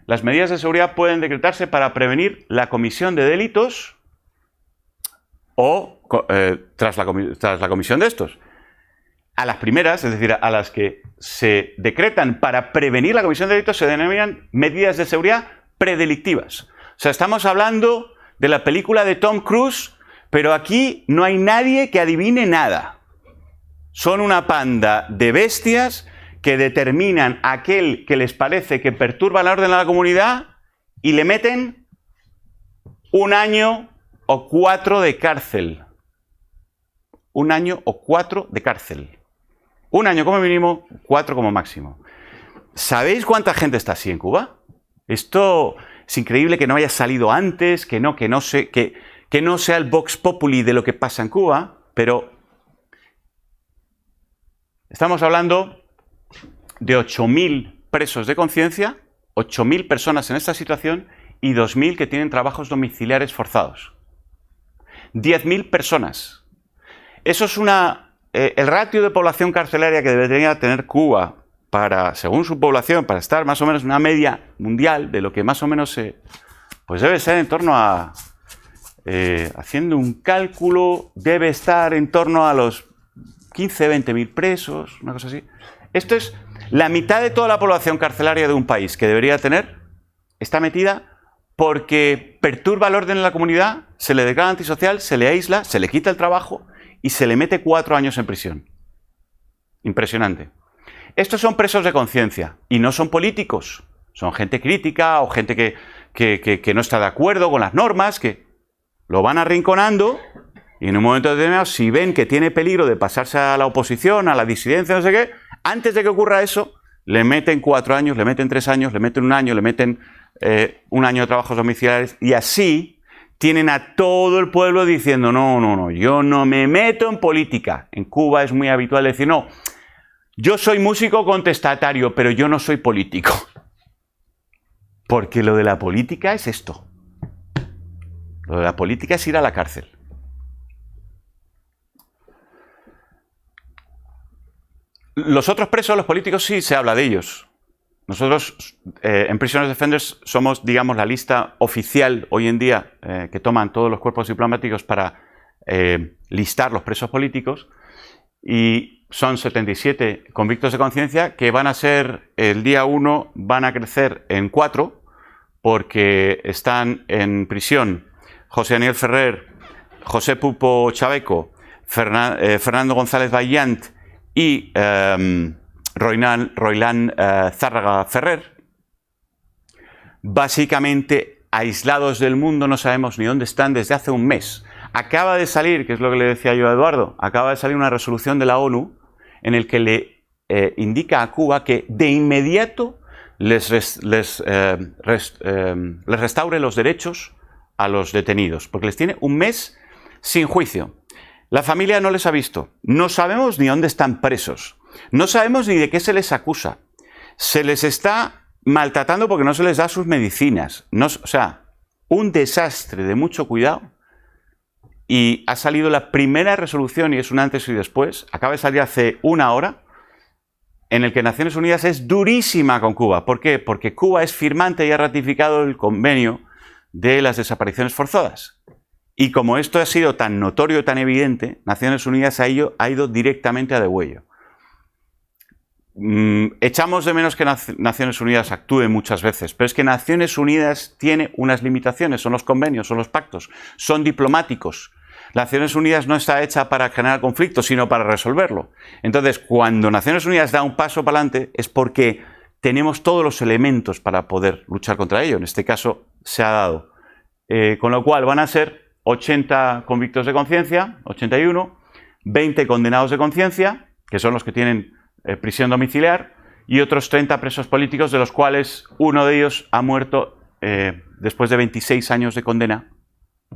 Las medidas de seguridad pueden decretarse para prevenir la comisión de delitos o tras la comisión de estos. A las primeras, es decir, a las que se decretan para prevenir la comisión de delitos, se denominan medidas de seguridad predelictivas. O sea, estamos hablando de la película de Tom Cruise, pero aquí no hay nadie que adivine nada. Son una panda de bestias que determinan a aquel que les parece que perturba el orden de la comunidad y le meten 1 año o 4 de cárcel. 1 año o 4 de cárcel. 1 año como mínimo, 4 como máximo. ¿Sabéis cuánta gente está así en Cuba? Esto es increíble que no haya salido antes, que no sea el vox populi de lo que pasa en Cuba, pero estamos hablando de 8.000 presos de conciencia, 8.000 personas en esta situación y 2.000 que tienen trabajos domiciliares forzados. 10.000 personas. Eso es el ratio de población carcelaria que debería tener Cuba para, según su población, para estar más o menos en una media mundial de lo que más o menos pues debe ser en torno a, haciendo un cálculo, debe estar en torno a los 15-20.000 presos, una cosa así. Esto es la mitad de toda la población carcelaria de un país que debería tener, está metida porque perturba el orden en la comunidad, se le declara antisocial, se le aísla, se le quita el trabajo y se le mete 4 años en prisión. Impresionante. Estos son presos de conciencia y no son políticos, son gente crítica o gente que no está de acuerdo con las normas, que lo van arrinconando y en un momento determinado, si ven que tiene peligro de pasarse a la oposición, a la disidencia, no sé qué, antes de que ocurra eso, le meten 4 años, le meten 3 años, le meten 1 año, le meten 1 año de trabajos domiciliares y así tienen a todo el pueblo diciendo no, yo no me meto en política. En Cuba es muy habitual decir, no, yo soy músico contestatario, pero yo no soy político. Porque lo de la política es esto. Lo de la política es ir a la cárcel. Los otros presos, los políticos, sí se habla de ellos. Nosotros, en Prisoners Defenders, somos, digamos, la lista oficial hoy en día que toman todos los cuerpos diplomáticos para listar los presos políticos. Y son 77 convictos de conciencia que van a ser, el día 1, van a crecer en 4 porque están en prisión José Daniel Ferrer, José Pupo Chaveco, Fernando González Vallant y Roilán Zárraga Ferrer, básicamente aislados del mundo, no sabemos ni dónde están desde hace un mes. Acaba de salir, que es lo que le decía yo a Eduardo, acaba de salir una resolución de la ONU en el que le indica a Cuba que de inmediato les restaure los derechos a los detenidos, porque les tiene un mes sin juicio. La familia no les ha visto, no sabemos ni dónde están presos, no sabemos ni de qué se les acusa, se les está maltratando porque no se les da sus medicinas, o sea, un desastre de mucho cuidado. Y ha salido la primera resolución, y es un antes y después, acaba de salir hace 1 hora, en el que Naciones Unidas es durísima con Cuba. ¿Por qué? Porque Cuba es firmante y ha ratificado el convenio de las desapariciones forzadas. Y como esto ha sido tan notorio, tan evidente, Naciones Unidas ha ido directamente a degüello. Echamos de menos que Naciones Unidas actúe muchas veces, pero es que Naciones Unidas tiene unas limitaciones, son los convenios, son los pactos, son diplomáticos. Naciones Unidas no está hecha para generar conflictos, sino para resolverlo. Entonces, cuando Naciones Unidas da un paso para adelante, es porque tenemos todos los elementos para poder luchar contra ello. En este caso, se ha dado. Con lo cual, van a ser 80 convictos de conciencia, 81, 20 condenados de conciencia, que son los que tienen prisión domiciliar, y otros 30 presos políticos, de los cuales uno de ellos ha muerto después de 26 años de condena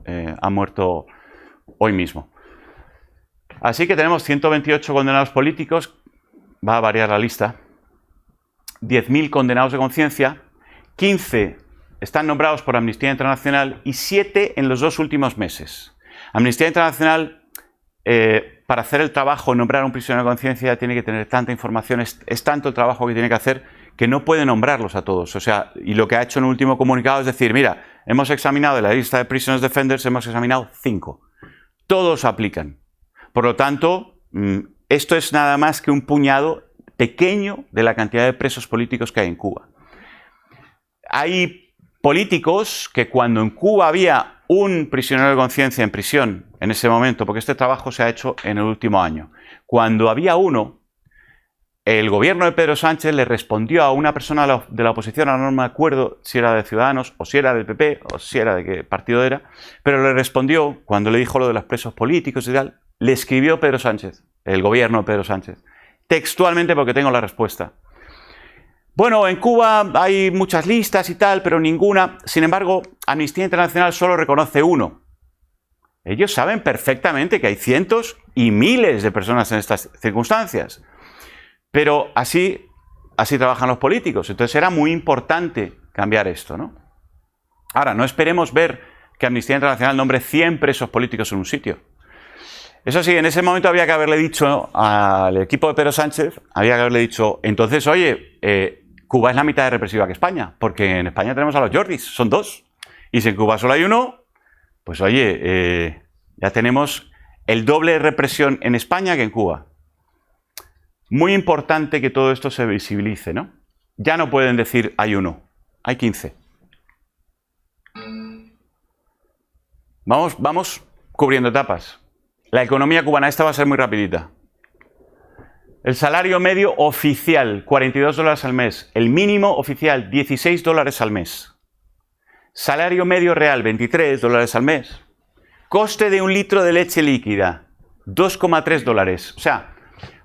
ha muerto hoy mismo. Así que tenemos 128 condenados políticos, va a variar la lista, 10.000 condenados de conciencia, 15 están nombrados por Amnistía Internacional y 7 en los 2 últimos meses. Amnistía Internacional, para hacer el trabajo, nombrar a un prisionero de conciencia, tiene que tener tanta información, es tanto el trabajo que tiene que hacer, que no puede nombrarlos a todos. O sea, y lo que ha hecho en el último comunicado es decir, mira, hemos examinado de la lista de Prisoners Defenders, hemos examinado 5. Todos aplican. Por lo tanto, esto es nada más que un puñado pequeño de la cantidad de presos políticos que hay en Cuba. Hay políticos que cuando en Cuba había un prisionero de conciencia en prisión, en ese momento, porque este trabajo se ha hecho en el último año, cuando había uno, el gobierno de Pedro Sánchez le respondió a una persona de la oposición, ahora no me acuerdo si era de Ciudadanos, o si era del PP, o si era de qué partido era, pero le respondió, cuando le dijo lo de los presos políticos y tal, le escribió Pedro Sánchez, el gobierno de Pedro Sánchez, textualmente porque tengo la respuesta. Bueno, en Cuba hay muchas listas y tal, pero ninguna. Sin embargo, Amnistía Internacional solo reconoce uno. Ellos saben perfectamente que hay cientos y miles de personas en estas circunstancias. Pero así trabajan los políticos. Entonces era muy importante cambiar esto, ¿no? Ahora, no esperemos ver que Amnistía Internacional nombre 100 presos políticos en un sitio. Eso sí, en ese momento había que haberle dicho al equipo de Pedro Sánchez, había que haberle dicho, entonces, oye, Cuba es la mitad de represiva que España, porque en España tenemos a los Jordis, son 2. Y si en Cuba solo hay 1, pues oye, ya tenemos el doble de represión en España que en Cuba. Muy importante que todo esto se visibilice, ¿no? Ya no pueden decir hay 1, hay 15. Vamos cubriendo etapas. La economía cubana, esta va a ser muy rapidita. El salario medio oficial, $42 al mes. El mínimo oficial, $16 al mes. Salario medio real, $23 al mes. Coste de 1 litro de leche líquida, $2,3. O sea,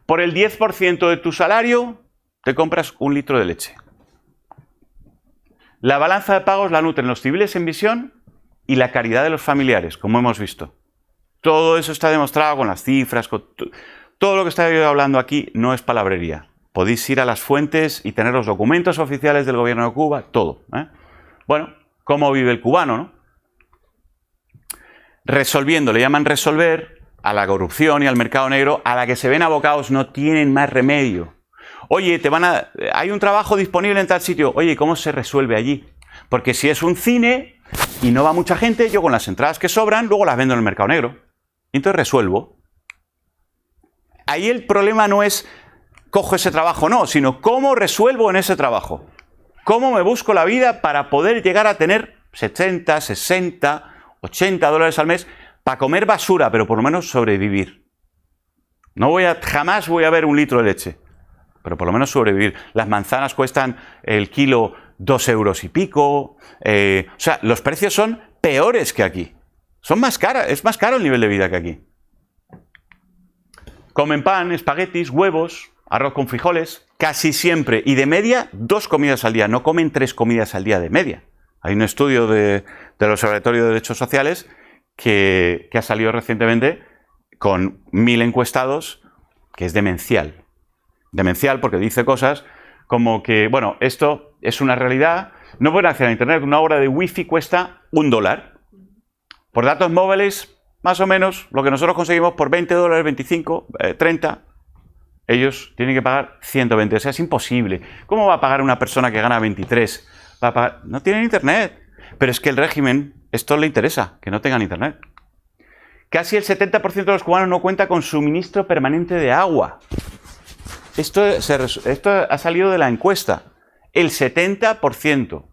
por el 10% de tu salario, te compras 1 litro de leche. La balanza de pagos la nutren los civiles en visión y la caridad de los familiares, como hemos visto. Todo eso está demostrado con las cifras, con todo lo que estoy hablando aquí no es palabrería. Podéis ir a las fuentes y tener los documentos oficiales del gobierno de Cuba, todo. Bueno, ¿cómo vive el cubano, no? Resolviendo, le llaman resolver a la corrupción y al mercado negro, a la que se ven abocados, no tienen más remedio. Oye, hay un trabajo disponible en tal sitio. Oye, ¿cómo se resuelve allí? Porque si es un cine y no va mucha gente, yo con las entradas que sobran, luego las vendo en el mercado negro. Entonces resuelvo. Ahí el problema no es cojo ese trabajo, no, sino cómo resuelvo en ese trabajo. Cómo me busco la vida para poder llegar a tener 70, 60, $80 al mes para comer basura, pero por lo menos sobrevivir. Jamás voy a ver 1 litro de leche, pero por lo menos sobrevivir. Las manzanas cuestan el kilo 2 euros y pico. O sea, los precios son peores que aquí. Son más caras, es más caro el nivel de vida que aquí. Comen pan, espaguetis, huevos, arroz con frijoles, casi siempre. Y de media, 2 comidas al día. No comen 3 comidas al día de media. Hay un estudio del Observatorio de Derechos Sociales que ha salido recientemente con 1000 encuestados, que es demencial. Demencial porque dice cosas como que, bueno, esto es una realidad. No pueden acceder a Internet. Una hora de wifi cuesta $1. Por datos móviles, más o menos, lo que nosotros conseguimos por $20, 25, 30, ellos tienen que pagar 120. O sea, es imposible. ¿Cómo va a pagar una persona que gana 23? No tienen Internet. Pero es que el régimen, esto le interesa, que no tengan Internet. Casi el 70% de los cubanos no cuenta con suministro permanente de agua. Esto ha salido de la encuesta. El 70%.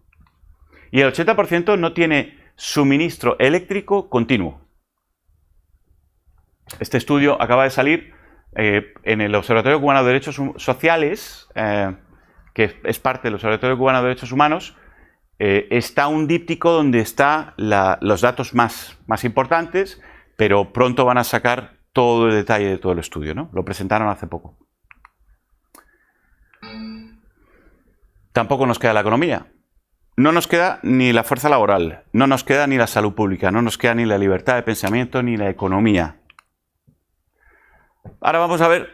Y el 80% no tiene suministro eléctrico continuo. Este estudio acaba de salir en el Observatorio Cubano de Derechos Sociales, que es parte del Observatorio Cubano de Derechos Humanos. Está un díptico donde están los datos más importantes, pero pronto van a sacar todo el detalle de todo el estudio, ¿no? Lo presentaron hace poco. Tampoco nos queda la economía. no nos queda ni la fuerza laboral, no nos queda ni la salud pública, no nos queda ni la libertad de pensamiento, ni la economía. Ahora vamos a ver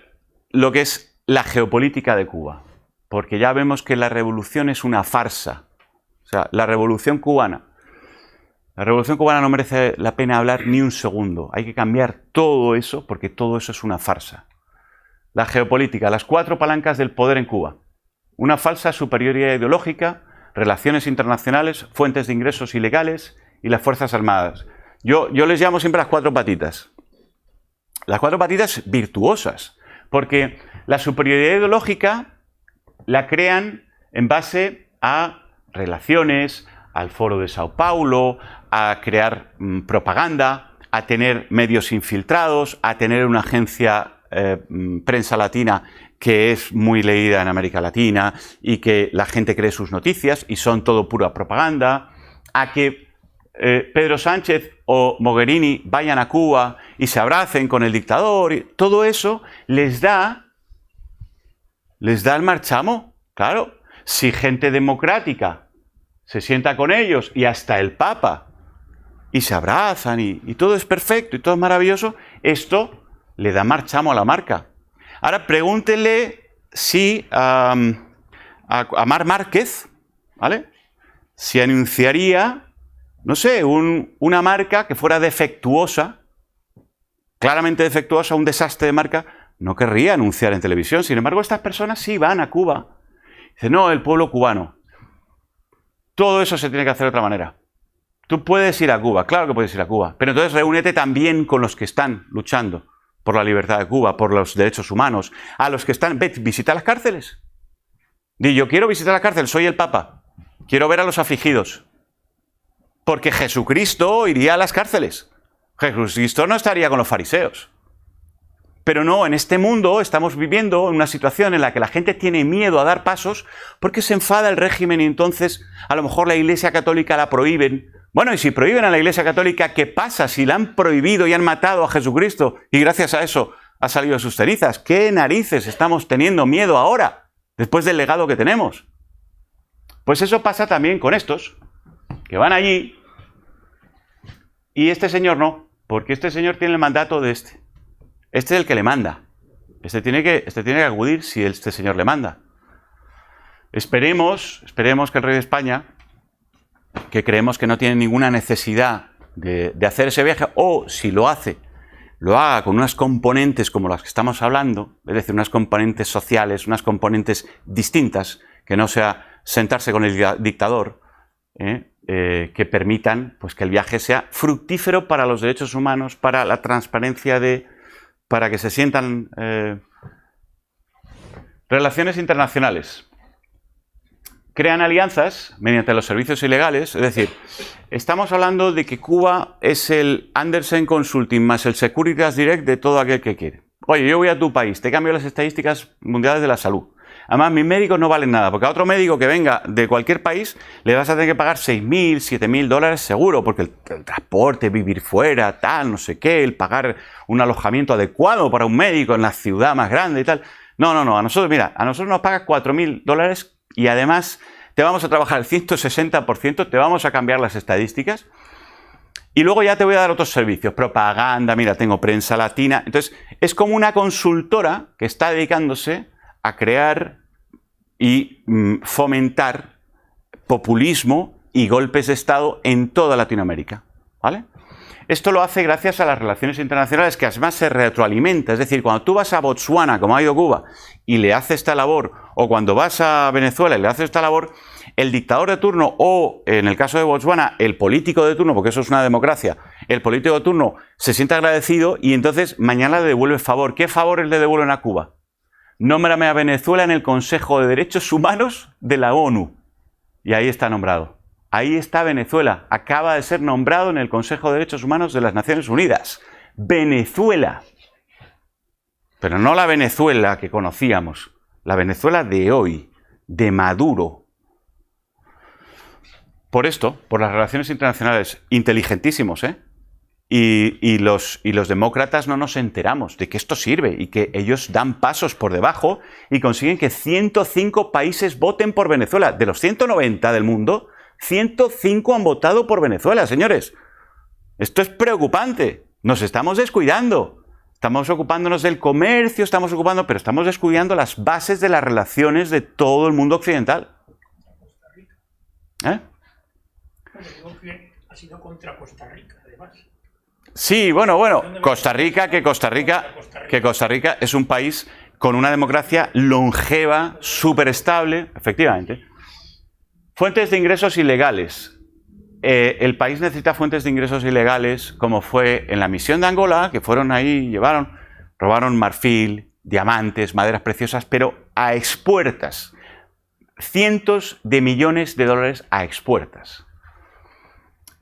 lo que es la geopolítica de Cuba, porque ya vemos que la revolución es una farsa. O sea, la revolución cubana no merece la pena hablar ni un segundo. Hay que cambiar todo eso, porque todo eso es una farsa. La geopolítica, las 4 palancas del poder en Cuba. Una falsa superioridad ideológica, relaciones internacionales, fuentes de ingresos ilegales y las Fuerzas Armadas. Yo les llamo siempre las 4 patitas. Las 4 patitas virtuosas, porque la superioridad ideológica la crean en base a relaciones, al Foro de Sao Paulo, a crear propaganda, a tener medios infiltrados, a tener una agencia prensa latina que es muy leída en América Latina y que la gente cree sus noticias y son todo pura propaganda, a que Pedro Sánchez o Mogherini vayan a Cuba y se abracen con el dictador. Y todo eso les da el marchamo. Claro, si gente democrática se sienta con ellos y hasta el Papa y se abrazan y todo es perfecto y todo es maravilloso, esto le da marchamo a la marca. Ahora pregúntenle si a Marc Márquez, ¿vale?, si anunciaría, no sé, una marca que fuera defectuosa, claramente defectuosa, un desastre de marca, no querría anunciar en televisión. Sin embargo, estas personas sí van a Cuba. Dicen, no, el pueblo cubano. Todo eso se tiene que hacer de otra manera. Tú puedes ir a Cuba, claro que puedes ir a Cuba, pero entonces reúnete también con los que están luchando por la libertad de Cuba, por los derechos humanos, a los que están, visita las cárceles. Di, yo quiero visitar la cárcel, soy el Papa, quiero ver a los afligidos, porque Jesucristo iría a las cárceles. Jesucristo no estaría con los fariseos. Pero no, en este mundo estamos viviendo una situación en la que la gente tiene miedo a dar pasos porque se enfada el régimen y entonces a lo mejor la Iglesia Católica la prohíben. Bueno, y si prohíben a la Iglesia Católica, ¿qué pasa si la han prohibido y han matado a Jesucristo y gracias a eso ha salido de sus cenizas? ¿Qué narices estamos teniendo miedo ahora, después del legado que tenemos? Pues eso pasa también con estos, que van allí y este señor no, porque este señor tiene el mandato de este. Este es el que le manda. Este tiene que acudir si este señor le manda. Esperemos que el rey de España, que creemos que no tiene ninguna necesidad de hacer ese viaje, o si lo hace, lo haga con unas componentes como las que estamos hablando, es decir, unas componentes sociales, unas componentes distintas, que no sea sentarse con el dictador, que permitan pues, que el viaje sea fructífero para los derechos humanos, para la transparencia para que se sientan relaciones internacionales. Crean alianzas mediante los servicios ilegales, es decir, estamos hablando de que Cuba es el Andersen Consulting más el Securitas Direct de todo aquel que quiere. Oye, yo voy a tu país, te cambio las estadísticas mundiales de la salud. Además, mis médicos no valen nada, porque a otro médico que venga de cualquier país le vas a tener que pagar $6.000, $7.000 seguro, porque el transporte, vivir fuera, tal, no sé qué, el pagar un alojamiento adecuado para un médico en la ciudad más grande y tal. No, a nosotros, mira, a nosotros nos pagas $4.000 y además te vamos a trabajar el 160%, te vamos a cambiar las estadísticas y luego ya te voy a dar otros servicios, propaganda, mira, tengo prensa latina. Entonces, es como una consultora que está dedicándose a crear y fomentar populismo y golpes de Estado en toda Latinoamérica, ¿vale? Esto lo hace gracias a las relaciones internacionales que además se retroalimenta. Es decir, cuando tú vas a Botsuana, como ha ido Cuba, y le haces esta labor, o cuando vas a Venezuela y le haces esta labor, el dictador de turno o, en el caso de Botsuana, el político de turno, porque eso es una democracia, el político de turno se siente agradecido y entonces mañana le devuelve favor. ¿Qué favores le devuelven a Cuba? Nómbrame a Venezuela en el Consejo de Derechos Humanos de la ONU. Y ahí está nombrado. Ahí está Venezuela. Acaba de ser nombrado en el Consejo de Derechos Humanos de las Naciones Unidas. Venezuela. Pero no la Venezuela que conocíamos. La Venezuela de hoy, de Maduro. Por esto, por las relaciones internacionales, inteligentísimos, Y los demócratas no nos enteramos de que esto sirve y que ellos dan pasos por debajo y consiguen que 105 países voten por Venezuela. De los 190 del mundo, 105 han votado por Venezuela, señores. Esto es preocupante. Nos estamos descuidando. Estamos ocupándonos del comercio, pero estamos descuidando las bases de las relaciones de todo el mundo occidental. ¿Eh? Creo que ha sido contra Costa Rica, además. Sí, bueno, Costa Rica es un país con una democracia longeva, súper estable, efectivamente. Fuentes de ingresos ilegales. El país necesita fuentes de ingresos ilegales, como fue en la misión de Angola, que fueron ahí, robaron marfil, diamantes, maderas preciosas, pero a expuertas. Cientos de millones de dólares a expuertas.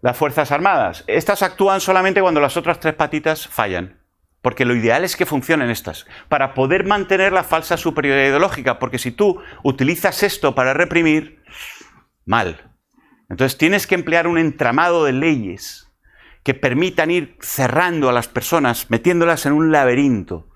Las Fuerzas Armadas. Estas actúan solamente cuando las otras tres patitas fallan. Porque lo ideal es que funcionen estas, para poder mantener la falsa superioridad ideológica, porque si tú utilizas esto para reprimir, mal. Entonces tienes que emplear un entramado de leyes que permitan ir cerrando a las personas, metiéndolas en un laberinto,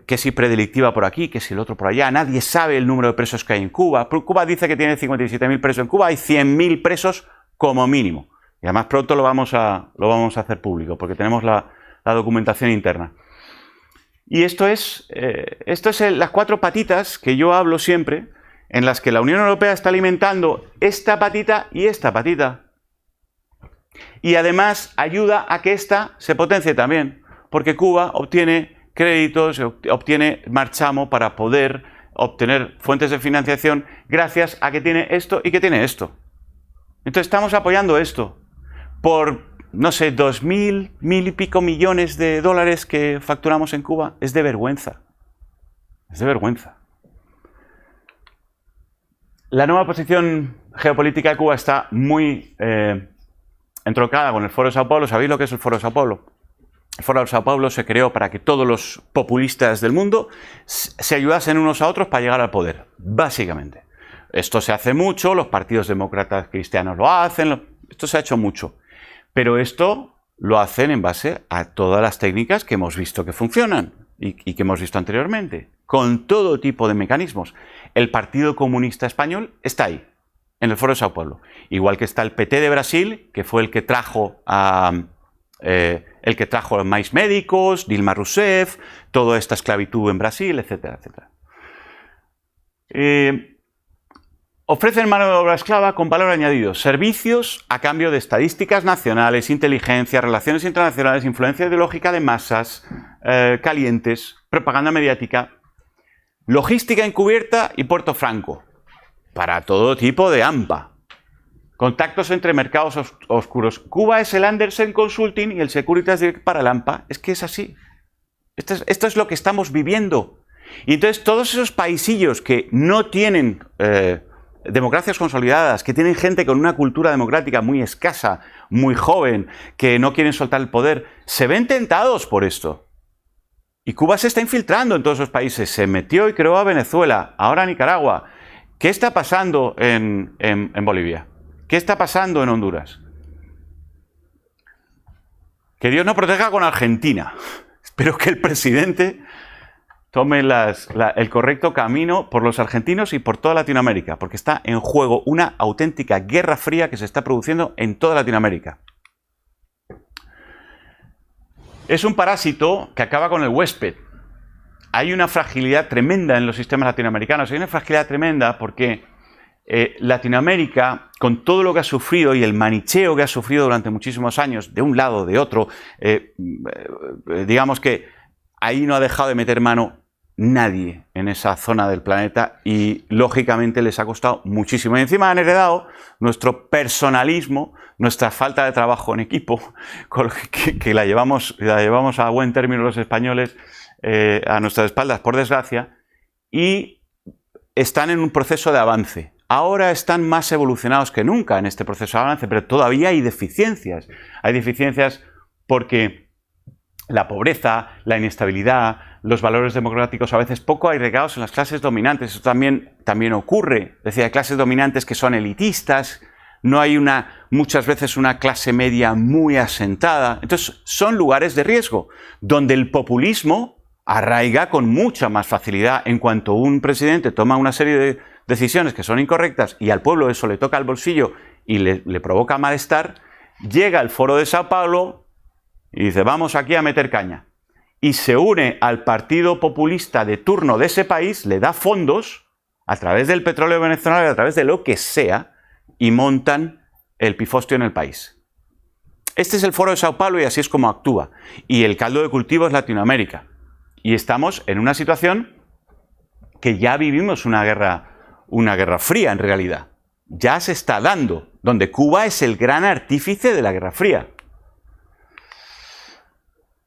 que si predelictiva por aquí, que si el otro por allá, nadie sabe el número de presos que hay en Cuba. Cuba dice que tiene 57.000 presos en Cuba, hay 100.000 presos como mínimo. Y además pronto lo vamos a hacer público, porque tenemos la documentación interna. Y esto es las cuatro patitas que yo hablo siempre, en las que la Unión Europea está alimentando esta patita y esta patita. Y además ayuda a que esta se potencie también, porque Cuba obtiene créditos, obtiene marchamo para poder obtener fuentes de financiación gracias a que tiene esto y que tiene esto. Entonces estamos apoyando esto por, no sé, 2.000, 1.000 y pico millones de dólares que facturamos en Cuba. Es de vergüenza. Es de vergüenza. La nueva posición geopolítica de Cuba está muy entroncada con el Foro de Sao Paulo. ¿Sabéis lo que es el Foro de Sao Paulo? El Foro de Sao Paulo se creó para que todos los populistas del mundo se ayudasen unos a otros para llegar al poder, básicamente. Esto se hace mucho, los partidos demócratas cristianos lo hacen, esto se ha hecho mucho. Pero esto lo hacen en base a todas las técnicas que hemos visto que funcionan y que hemos visto anteriormente, con todo tipo de mecanismos. El Partido Comunista Español está ahí, en el Foro de Sao Paulo. Igual que está el PT de Brasil, que fue el que trajo a más médicos, Dilma Rousseff, toda esta esclavitud en Brasil, etcétera, etcétera. Ofrecen mano de obra esclava con valor añadido, servicios a cambio de estadísticas nacionales, inteligencia, relaciones internacionales, influencia ideológica de masas, calientes, propaganda mediática, logística encubierta y Puerto Franco, para todo tipo de AMPA. Contactos entre mercados oscuros. Cuba es el Andersen Consulting y el Securitas Direct para el AMPA. Es que es así. Esto es lo que estamos viviendo. Y entonces todos esos paisillos que no tienen democracias consolidadas, que tienen gente con una cultura democrática muy escasa, muy joven, que no quieren soltar el poder, se ven tentados por esto. Y Cuba se está infiltrando en todos esos países. Se metió y creó a Venezuela, ahora a Nicaragua. ¿Qué está pasando en Bolivia? ¿Qué está pasando en Honduras? Que Dios nos proteja con Argentina. Espero que el presidente tome el correcto camino por los argentinos y por toda Latinoamérica, porque está en juego una auténtica guerra fría que se está produciendo en toda Latinoamérica. Es un parásito que acaba con el huésped. Hay una fragilidad tremenda en los sistemas latinoamericanos. Hay una fragilidad tremenda porque Latinoamérica, con todo lo que ha sufrido y el manicheo que ha sufrido durante muchísimos años, de un lado o de otro, digamos que ahí no ha dejado de meter mano nadie en esa zona del planeta y lógicamente les ha costado muchísimo. Y encima han heredado nuestro personalismo, nuestra falta de trabajo en equipo, que la llevamos a buen término los españoles a nuestras espaldas, por desgracia, y están en un proceso de avance. Ahora están más evolucionados que nunca en este proceso de avance, pero todavía hay deficiencias. Hay deficiencias porque la pobreza, la inestabilidad, los valores democráticos a veces poco arraigados en las clases dominantes. Eso también ocurre. Es decir, hay clases dominantes que son elitistas, no hay muchas veces una clase media muy asentada. Entonces, son lugares de riesgo, donde el populismo arraiga con mucha más facilidad. En cuanto un presidente toma una serie de decisiones que son incorrectas y al pueblo eso le toca al bolsillo y le provoca malestar, llega al Foro de Sao Paulo y dice, vamos aquí a meter caña. Y se une al partido populista de turno de ese país, le da fondos a través del petróleo venezolano, a través de lo que sea, y montan el pifostio en el país. Este es el Foro de Sao Paulo y así es como actúa. Y el caldo de cultivo es Latinoamérica. Y estamos en una situación que ya vivimos una guerra fría en realidad. Ya se está dando, donde Cuba es el gran artífice de la Guerra Fría.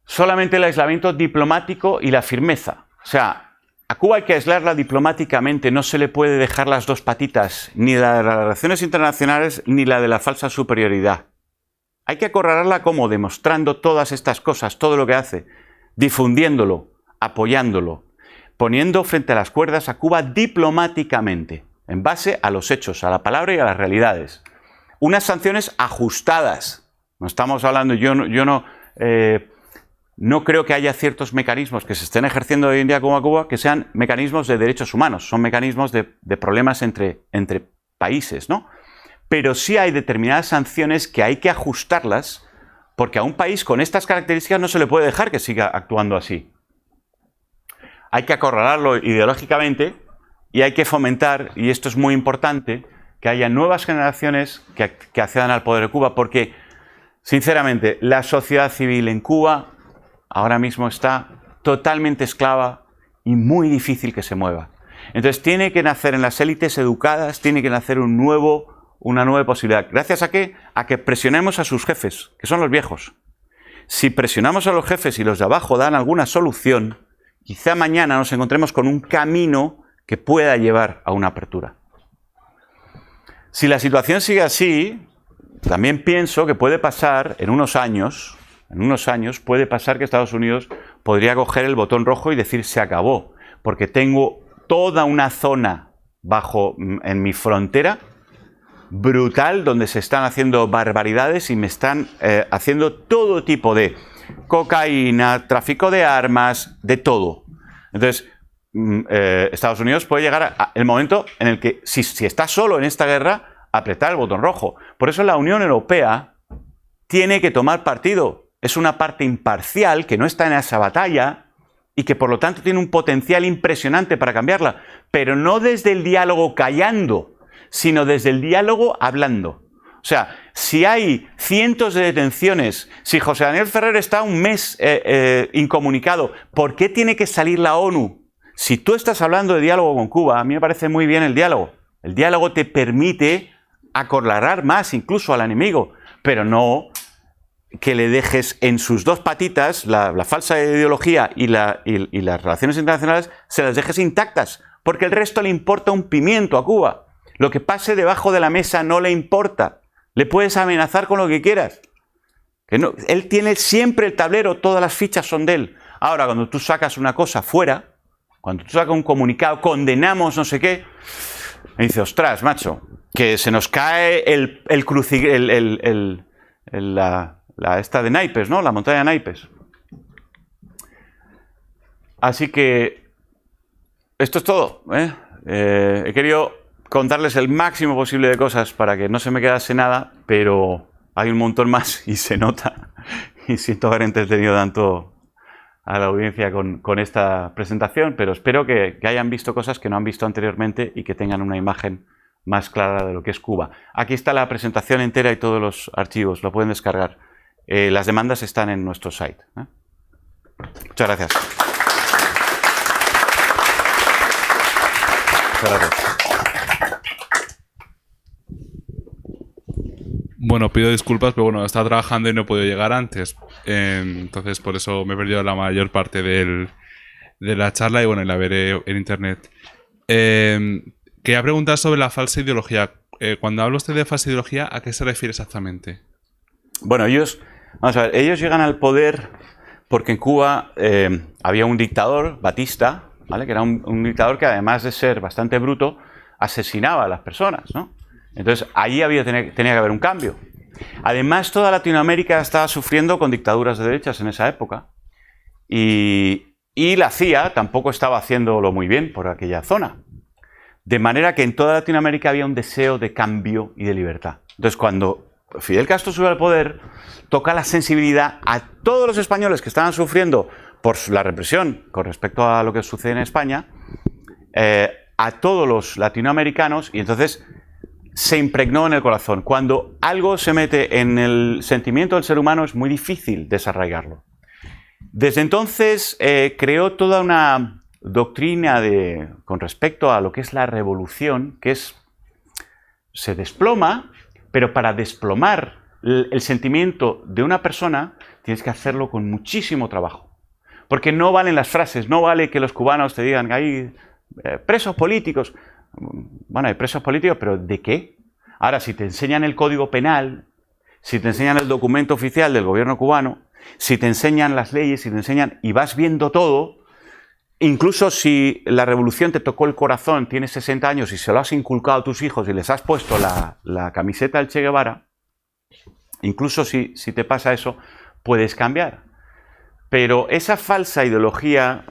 Solamente el aislamiento diplomático y la firmeza. O sea, a Cuba hay que aislarla diplomáticamente, no se le puede dejar las dos patitas, ni la de las relaciones internacionales ni la de la falsa superioridad. Hay que acorralarla como demostrando todas estas cosas, todo lo que hace, difundiéndolo, apoyándolo, poniendo frente a las cuerdas a Cuba diplomáticamente, en base a los hechos, a la palabra y a las realidades. Unas sanciones ajustadas. No estamos hablando, yo no creo que haya ciertos mecanismos que se estén ejerciendo hoy en día como a Cuba que sean mecanismos de derechos humanos, son mecanismos de problemas entre países, ¿no? Pero sí hay determinadas sanciones que hay que ajustarlas porque a un país con estas características no se le puede dejar que siga actuando así. Hay que acorralarlo ideológicamente y hay que fomentar, y esto es muy importante, que haya nuevas generaciones que accedan al poder de Cuba, porque, sinceramente, la sociedad civil en Cuba ahora mismo está totalmente esclava y muy difícil que se mueva. Entonces tiene que nacer en las élites educadas, tiene que nacer una nueva posibilidad. ¿Gracias a qué? A que presionemos a sus jefes, que son los viejos. Si presionamos a los jefes y los de abajo dan alguna solución, quizá mañana nos encontremos con un camino que pueda llevar a una apertura. Si la situación sigue así, también pienso que puede pasar en unos años puede pasar que Estados Unidos podría coger el botón rojo y decir se acabó, porque tengo toda una zona en mi frontera brutal donde se están haciendo barbaridades y me están haciendo todo tipo de cocaína, tráfico de armas, de todo. Entonces, Estados Unidos puede llegar al momento en el que, si está solo en esta guerra, apretar el botón rojo. Por eso la Unión Europea tiene que tomar partido. Es una parte imparcial que no está en esa batalla y que por lo tanto tiene un potencial impresionante para cambiarla, pero no desde el diálogo callando, sino desde el diálogo hablando. O sea, si hay cientos de detenciones, si José Daniel Ferrer está un mes incomunicado, ¿por qué tiene que salir la ONU? Si tú estás hablando de diálogo con Cuba, a mí me parece muy bien el diálogo. El diálogo te permite acorralar más incluso al enemigo, pero no que le dejes en sus dos patitas la falsa ideología y las relaciones internacionales, se las dejes intactas, porque el resto le importa un pimiento a Cuba. Lo que pase debajo de la mesa no le importa. Le puedes amenazar con lo que quieras. Que no, él tiene siempre el tablero, todas las fichas son de él. Ahora, cuando tú sacas una cosa fuera, cuando tú sacas un comunicado, condenamos no sé qué, me dice, ostras, macho, que se nos cae esta de naipes, ¿no? La montaña de naipes. Así que esto es todo, ¿eh? He querido contarles el máximo posible de cosas para que no se me quedase nada, pero hay un montón más y se nota. Y siento haber entretenido tanto a la audiencia con esta presentación, pero espero que hayan visto cosas que no han visto anteriormente y que tengan una imagen más clara de lo que es Cuba. Aquí está la presentación entera y todos los archivos, lo pueden descargar. Las demandas están en nuestro site, ¿eh? Muchas gracias. Muchas gracias. Bueno, pido disculpas, pero bueno, estaba trabajando y no he podido llegar antes. Entonces, por eso me he perdido la mayor parte de la charla y bueno, la veré en internet. Quería preguntar sobre la falsa ideología. Cuando habla usted de falsa ideología, ¿a qué se refiere exactamente? Bueno, ellos llegan al poder porque en Cuba había un dictador, Batista, ¿vale? Que era un dictador que además de ser bastante bruto, asesinaba a las personas, ¿no? Entonces, ahí tenía que haber un cambio. Además, toda Latinoamérica estaba sufriendo con dictaduras de derechas en esa época. Y y la CIA tampoco estaba haciéndolo muy bien por aquella zona. De manera que en toda Latinoamérica había un deseo de cambio y de libertad. Entonces, cuando Fidel Castro sube al poder, toca la sensibilidad a todos los españoles que estaban sufriendo por la represión con respecto a lo que sucede en España, a todos los latinoamericanos, y entonces se impregnó en el corazón. Cuando algo se mete en el sentimiento del ser humano es muy difícil desarraigarlo. Desde entonces creó toda una doctrina con respecto a lo que es la revolución, que se desploma, pero para desplomar el sentimiento de una persona tienes que hacerlo con muchísimo trabajo. Porque no valen las frases, no vale que los cubanos te digan que hay presos políticos. Bueno, hay presos políticos, pero ¿de qué? Ahora, si te enseñan el Código Penal, si te enseñan el documento oficial del gobierno cubano, si te enseñan las leyes, si te enseñan y vas viendo todo, incluso si la revolución te tocó el corazón, tienes 60 años y se lo has inculcado a tus hijos y les has puesto la camiseta del Che Guevara, incluso si te pasa eso, puedes cambiar. Pero esa falsa ideología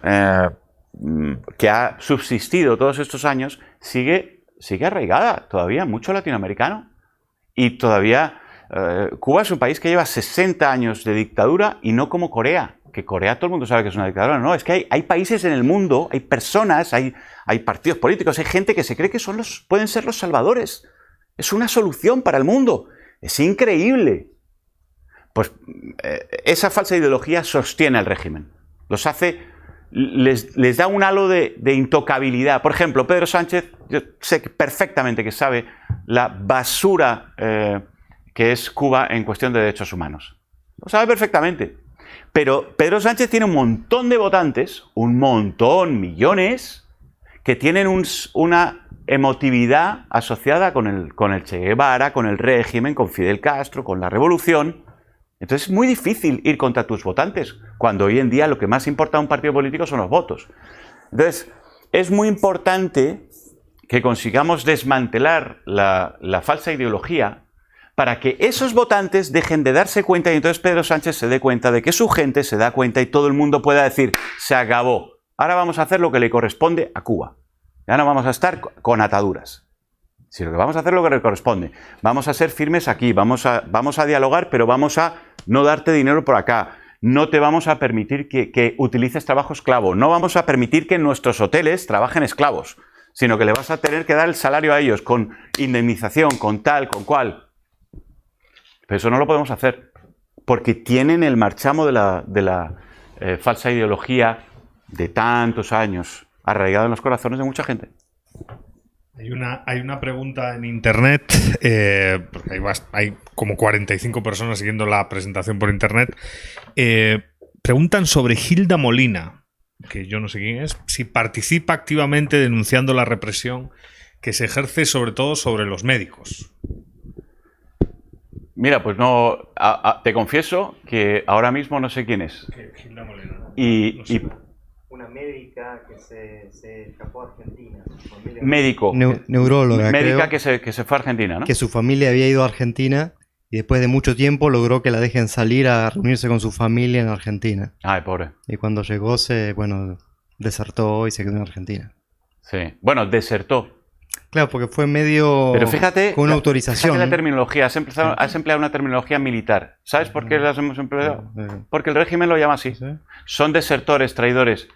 que ha subsistido todos estos años sigue arraigada todavía mucho latinoamericano. Y todavía Cuba es un país que lleva 60 años de dictadura y no como Corea. Que Corea todo el mundo sabe que es una dictadura. No, es que hay países en el mundo, hay personas, hay partidos políticos, hay gente que se cree que pueden ser los salvadores. Es una solución para el mundo. Es increíble. Pues esa falsa ideología sostiene al régimen. Los hace, les da un halo de intocabilidad. Por ejemplo, Pedro Sánchez, yo sé perfectamente que sabe la basura que es Cuba en cuestión de derechos humanos. Lo sabe perfectamente. Pero Pedro Sánchez tiene un montón de votantes, un montón, millones, que tienen una emotividad asociada con el Che Guevara, con el régimen, con Fidel Castro, con la revolución. Entonces es muy difícil ir contra tus votantes, cuando hoy en día lo que más importa a un partido político son los votos. Entonces, es muy importante que consigamos desmantelar la falsa ideología para que esos votantes dejen de darse cuenta y entonces Pedro Sánchez se dé cuenta de que su gente se da cuenta y todo el mundo pueda decir, se acabó, ahora vamos a hacer lo que le corresponde a Cuba. Ya no vamos a estar con ataduras. Sino que vamos a hacer lo que le corresponde. Vamos a ser firmes aquí, vamos a dialogar, pero vamos a no darte dinero por acá. No te vamos a permitir que utilices trabajo esclavo. No vamos a permitir que en nuestros hoteles trabajen esclavos, sino que le vas a tener que dar el salario a ellos con indemnización, con tal, con cual. Pero eso no lo podemos hacer, porque tienen el marchamo de la falsa ideología de tantos años arraigado en los corazones de mucha gente. Hay una pregunta en internet, porque hay como 45 personas siguiendo la presentación por internet. Preguntan sobre Hilda Molina, que yo no sé quién es, si participa activamente denunciando la represión que se ejerce sobre todo sobre los médicos. Mira, pues no, te confieso que ahora mismo no sé quién es. Hilda Molina. No sé. Una médica que se escapó a Argentina. Médico. Neuróloga, Médica creo, que se fue a Argentina, ¿no? que su familia había ido a Argentina y después de mucho tiempo logró que la dejen salir a reunirse con su familia en Argentina. Ay, pobre. Y cuando llegó, desertó y se quedó en Argentina. Sí. Bueno, desertó. Claro, porque fue medio Pero fíjate, con una autorización. fíjate la terminología. Has empleado una terminología militar. ¿Sabes por qué las hemos empleado? Porque el régimen lo llama así. ¿Sí? Son desertores, traidores.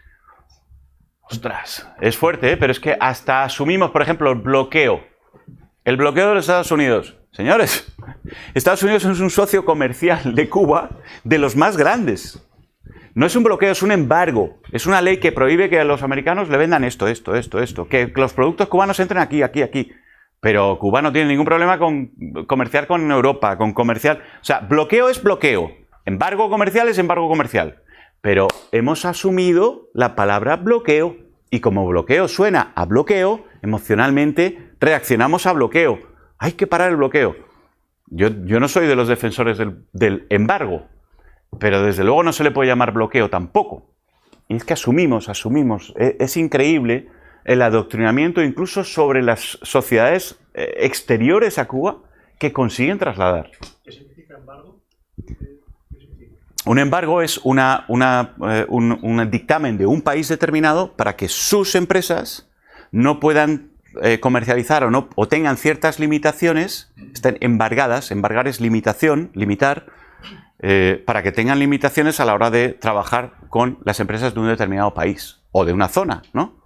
Ostras, es fuerte, ¿eh? Pero es que hasta asumimos, por ejemplo, el bloqueo. El bloqueo de los Estados Unidos. Señores, Estados Unidos es un socio comercial de Cuba de los más grandes. No es un bloqueo, es un embargo. Es una ley que prohíbe que a los americanos le vendan esto. Que los productos cubanos entren aquí. Pero Cuba no tiene ningún problema con comerciar con Europa, con comercial. O sea, bloqueo es bloqueo. Embargo comercial es embargo comercial. Pero hemos asumido la palabra bloqueo y como bloqueo suena a bloqueo, emocionalmente reaccionamos a bloqueo. Hay que parar el bloqueo. Yo no soy de los defensores del embargo, pero desde luego no se le puede llamar bloqueo tampoco. Y es que asumimos. Es increíble el adoctrinamiento incluso sobre las sociedades exteriores a Cuba que consiguen trasladar. ¿Qué significa embargo? Un embargo es un dictamen de un país determinado para que sus empresas no puedan comercializar o tengan ciertas limitaciones, estén embargadas. Embargar es limitación, limitar, para que tengan limitaciones a la hora de trabajar con las empresas de un determinado país o de una zona, ¿no?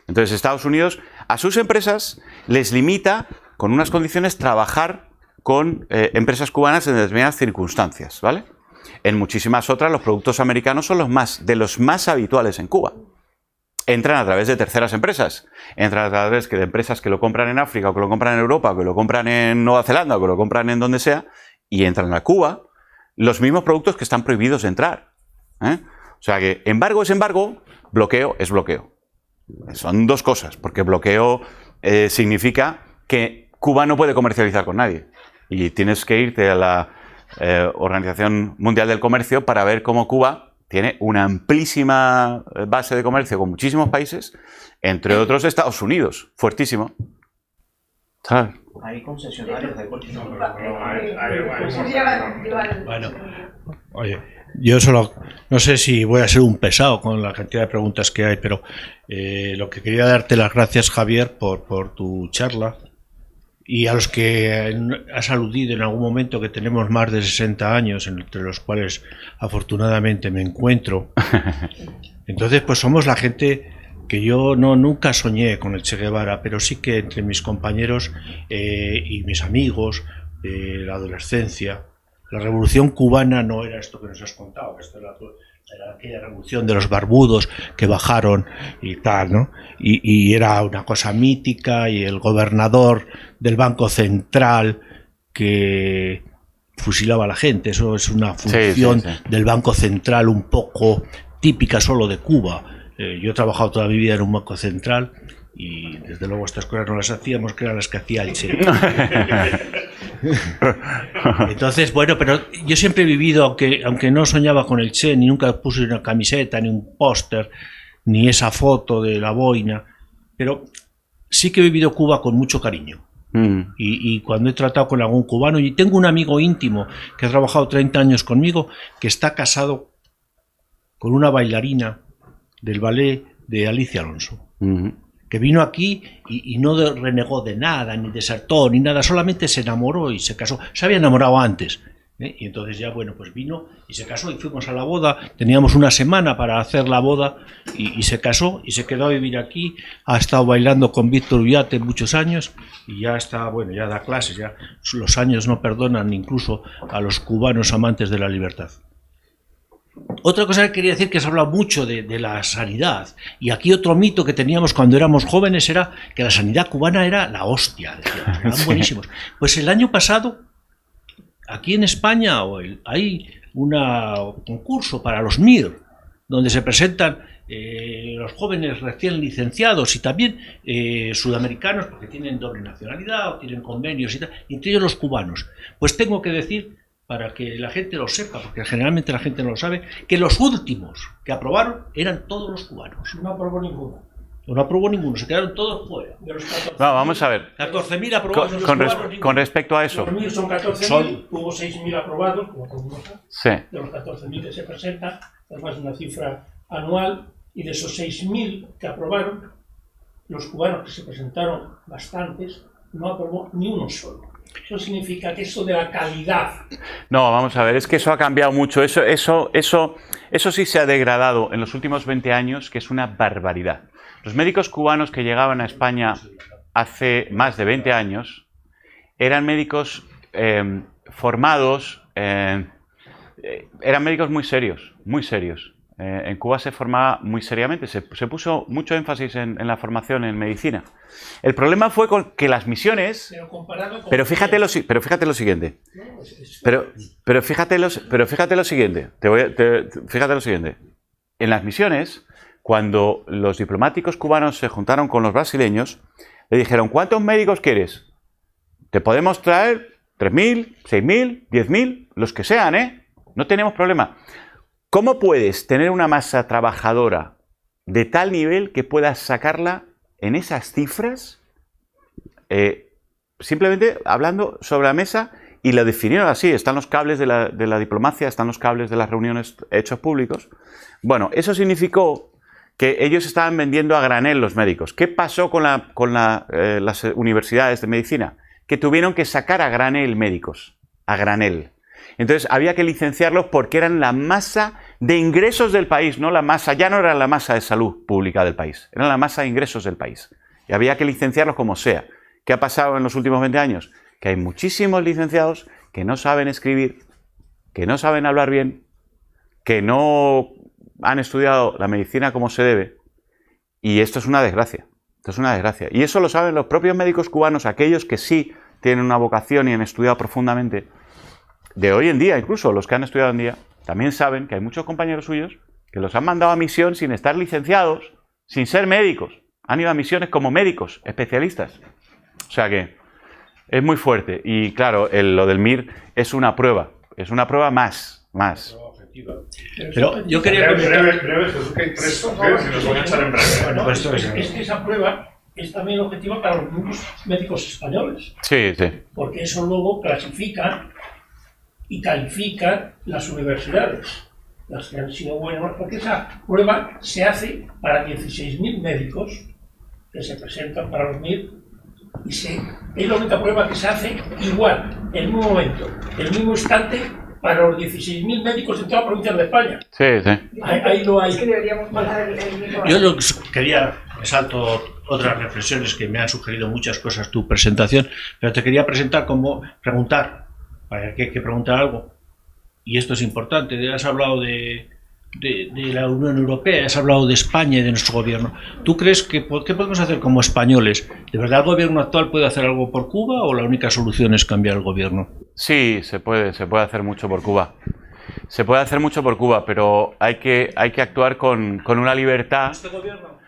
Entonces Estados Unidos a sus empresas les limita con unas condiciones trabajar con empresas cubanas en determinadas circunstancias, ¿vale? En muchísimas otras los productos americanos son de los más habituales en Cuba. Entran a través de terceras empresas, entran a través de empresas que lo compran en África, o que lo compran en Europa, o que lo compran en Nueva Zelanda, o que lo compran en donde sea, y entran a Cuba los mismos productos que están prohibidos de entrar. O sea que embargo es embargo, bloqueo es bloqueo. Son dos cosas, porque bloqueo significa que Cuba no puede comercializar con nadie. Y tienes que irte a la Organización Mundial del Comercio para ver cómo Cuba tiene una amplísima base de comercio con muchísimos países, entre otros Estados Unidos, fuertísimo. ¿Sabes? Hay concesionarios de coches. Bueno, oye, yo solo no sé si voy a ser un pesado con la cantidad de preguntas que hay, pero lo que quería darte las gracias, Javier, por tu charla, y a los que has aludido en algún momento que tenemos más de 60 años, entre los cuales afortunadamente me encuentro. Entonces, pues somos la gente que yo nunca soñé con el Che Guevara, pero sí que entre mis compañeros y mis amigos de la adolescencia, la revolución cubana no era esto que nos has contado, esto era aquella revolución de los barbudos que bajaron y tal, ¿no? Y era una cosa mítica, y el gobernador del Banco Central que fusilaba a la gente. Eso es una función del Banco Central un poco típica solo de Cuba. Yo he trabajado toda mi vida en un banco central y desde luego estas cosas no las hacíamos, que eran las que hacía el Che. Entonces, bueno, pero yo siempre he vivido, aunque no soñaba con el Che, ni nunca puse una camiseta, ni un póster, ni esa foto de la boina, pero sí que he vivido Cuba con mucho cariño. Y cuando he tratado con algún cubano, y tengo un amigo íntimo que ha trabajado 30 años conmigo, que está casado con una bailarina del ballet de Alicia Alonso, que vino aquí y no renegó de nada, ni desertó, ni nada, solamente se enamoró y se casó. Se había enamorado antes, y entonces ya, bueno, pues vino y se casó y fuimos a la boda. Teníamos una semana para hacer la boda y se casó y se quedó a vivir aquí. Ha estado bailando con Víctor Ullate muchos años y ya está, bueno, ya da clases, ya los años no perdonan incluso a los cubanos amantes de la libertad. Otra cosa que quería decir, que se habla mucho de la sanidad, y aquí otro mito que teníamos cuando éramos jóvenes era que la sanidad cubana era la hostia, decían, eran buenísimos. Pues el año pasado, aquí en España, hay un concurso para los MIR, donde se presentan los jóvenes recién licenciados y también sudamericanos, porque tienen doble nacionalidad o tienen convenios y tal, y entre ellos los cubanos. Pues tengo que decir, para que la gente lo sepa, porque generalmente la gente no lo sabe, que los últimos que aprobaron eran todos los cubanos. No aprobó ninguno. No aprobó ninguno, se quedaron todos fuera. De los 14.000, vamos a ver. 14.000 aprobados. Con respecto a eso. Los míos son 14.000, hubo 6.000 aprobados, como todo el mundo sabe. Sí. De los 14.000 que se presentan, además una cifra anual, y de esos 6.000 que aprobaron, los cubanos que se presentaron, bastantes, no aprobó ni uno solo. Eso significa que eso de la calidad... No, vamos a ver, es que eso ha cambiado mucho. Eso sí se ha degradado en los últimos 20 años, que es una barbaridad. Los médicos cubanos que llegaban a España hace más de 20 años eran médicos formados, eran médicos muy serios, muy serios. En Cuba se formaba muy seriamente, se puso mucho énfasis en la formación en medicina. El problema fue que las misiones... Pero fíjate lo siguiente. Pero fíjate lo siguiente. Fíjate lo siguiente. En las misiones, cuando los diplomáticos cubanos se juntaron con los brasileños, le dijeron: ¿cuántos médicos quieres? Te podemos traer 3.000, 6.000, 10.000, los que sean, ¿eh? No tenemos problema. ¿Cómo puedes tener una masa trabajadora de tal nivel que puedas sacarla en esas cifras, simplemente hablando sobre la mesa, y lo definieron así, están los cables de la diplomacia, están los cables de las reuniones hechos públicos. Bueno, eso significó que ellos estaban vendiendo a granel los médicos. ¿Qué pasó con las universidades de medicina? Que tuvieron que sacar a granel médicos, a granel. Entonces había que licenciarlos porque eran la masa de ingresos del país, no la masa, ya no era la masa de salud pública del país, eran la masa de ingresos del país. Y había que licenciarlos como sea. ¿Qué ha pasado en los últimos 20 años? Que hay muchísimos licenciados que no saben escribir, que no saben hablar bien, que no han estudiado la medicina como se debe, y esto es una desgracia. Esto es una desgracia. Y eso lo saben los propios médicos cubanos, aquellos que sí tienen una vocación y han estudiado profundamente. De hoy en día, incluso los que han estudiado en día, también saben que hay muchos compañeros suyos que los han mandado a misión sin estar licenciados, sin ser médicos. Han ido a misiones como médicos, especialistas. O sea que es muy fuerte. Y claro, lo del MIR es una prueba más. Pero yo quería breve, Jesús, que hay tres, si nos van a echar en breve. Bueno, es que esa prueba es también objetiva para los mismos médicos españoles. Sí, sí. Porque eso luego clasifica y califica las universidades, las que han sido buenas, porque esa prueba se hace para 16.000 médicos que se presentan para los MIR y es la única prueba que se hace igual, en un momento, en el mismo instante, para los 16.000 médicos de toda la provincia de España. Sí, sí. Ahí lo hay. Es que deberíamos pasar el mismo. Yo lo que quería, me salto otras reflexiones que me han sugerido muchas cosas tu presentación, pero te quería preguntar, para que hay que preguntar algo, y esto es importante, has hablado de la Unión Europea, has hablado de España y de nuestro gobierno. ¿Tú crees que qué podemos hacer como españoles? ¿De verdad el gobierno actual puede hacer algo por Cuba o la única solución es cambiar el gobierno? Sí, se puede hacer mucho por Cuba. Se puede hacer mucho por Cuba, pero hay que actuar con una libertad. ¿Este gobierno?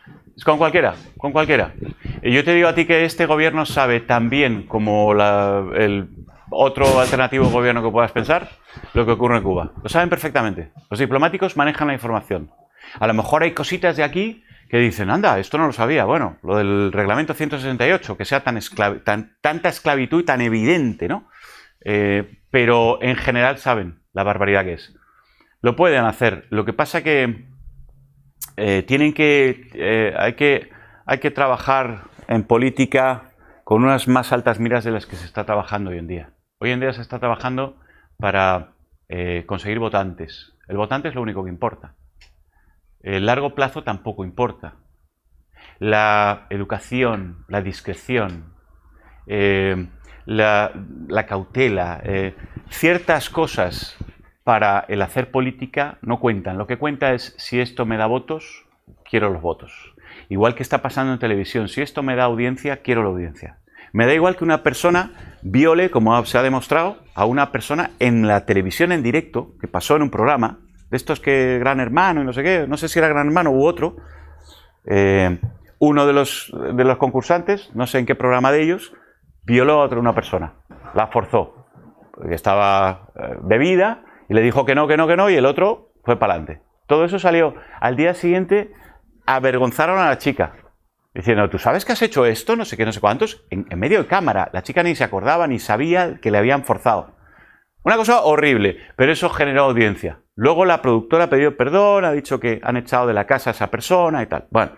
Con cualquiera, con cualquiera. Y yo te digo a ti que este gobierno sabe tan bien como el otro alternativo gobierno que puedas pensar lo que ocurre en Cuba. Lo saben perfectamente. Los diplomáticos manejan la información. A lo mejor hay cositas de aquí que dicen, anda, esto no lo sabía. Bueno, lo del reglamento 168, que sea tanta esclavitud y tan evidente, ¿no? Pero en general saben la barbaridad que es. Lo pueden hacer. Lo que pasa que hay que trabajar en política con unas más altas miras de las que se está trabajando hoy en día. Hoy en día se está trabajando para conseguir votantes. El votante es lo único que importa. El largo plazo tampoco importa. La educación, la discreción, la cautela, ciertas cosas para el hacer política no cuentan. Lo que cuenta es si esto me da votos, quiero los votos. Igual que está pasando en televisión, si esto me da audiencia, quiero la audiencia. Me da igual que una persona viole, como se ha demostrado, a una persona en la televisión en directo, que pasó en un programa, de estos que Gran Hermano y no sé qué, no sé si era Gran Hermano u otro, uno de los concursantes, no sé en qué programa de ellos, violó a una persona, la forzó, porque estaba bebida, y le dijo que no, y el otro fue para adelante. Todo eso salió. Al día siguiente avergonzaron a la chica, diciendo, ¿tú sabes que has hecho esto? No sé qué, no sé cuántos. En medio de cámara. La chica ni se acordaba, ni sabía que le habían forzado. Una cosa horrible, pero eso generó audiencia. Luego la productora ha pedido perdón, ha dicho que han echado de la casa a esa persona y tal. Bueno,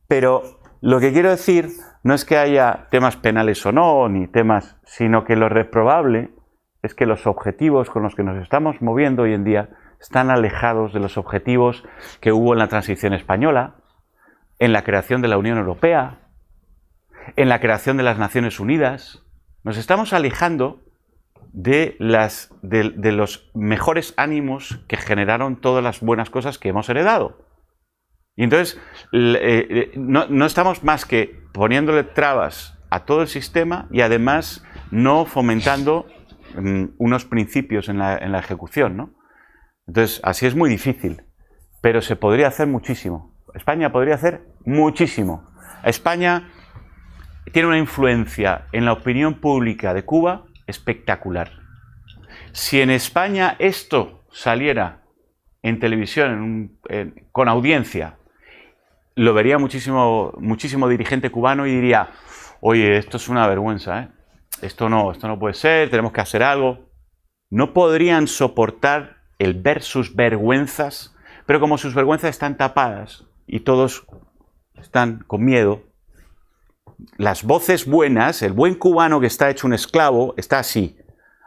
pero lo que quiero decir no es que haya temas penales o no, ni temas, sino que lo reprobable es que los objetivos con los que nos estamos moviendo hoy en día están alejados de los objetivos que hubo en la transición española, en la creación de la Unión Europea, en la creación de las Naciones Unidas. Nos estamos alejando de los mejores ánimos que generaron todas las buenas cosas que hemos heredado. Y entonces no estamos más que poniéndole trabas a todo el sistema y además no fomentando unos principios en la ejecución, ¿no? Entonces, así es muy difícil, pero se podría hacer muchísimo. España podría hacer muchísimo. España tiene una influencia en la opinión pública de Cuba espectacular. Si en España esto saliera en televisión con audiencia, lo vería muchísimo dirigente cubano y diría, oye, esto es una vergüenza, ¿eh? esto no puede ser, tenemos que hacer algo. No podrían soportar el ver sus vergüenzas, pero como sus vergüenzas están tapadas y todos están con miedo, las voces buenas, el buen cubano que está hecho un esclavo, está así.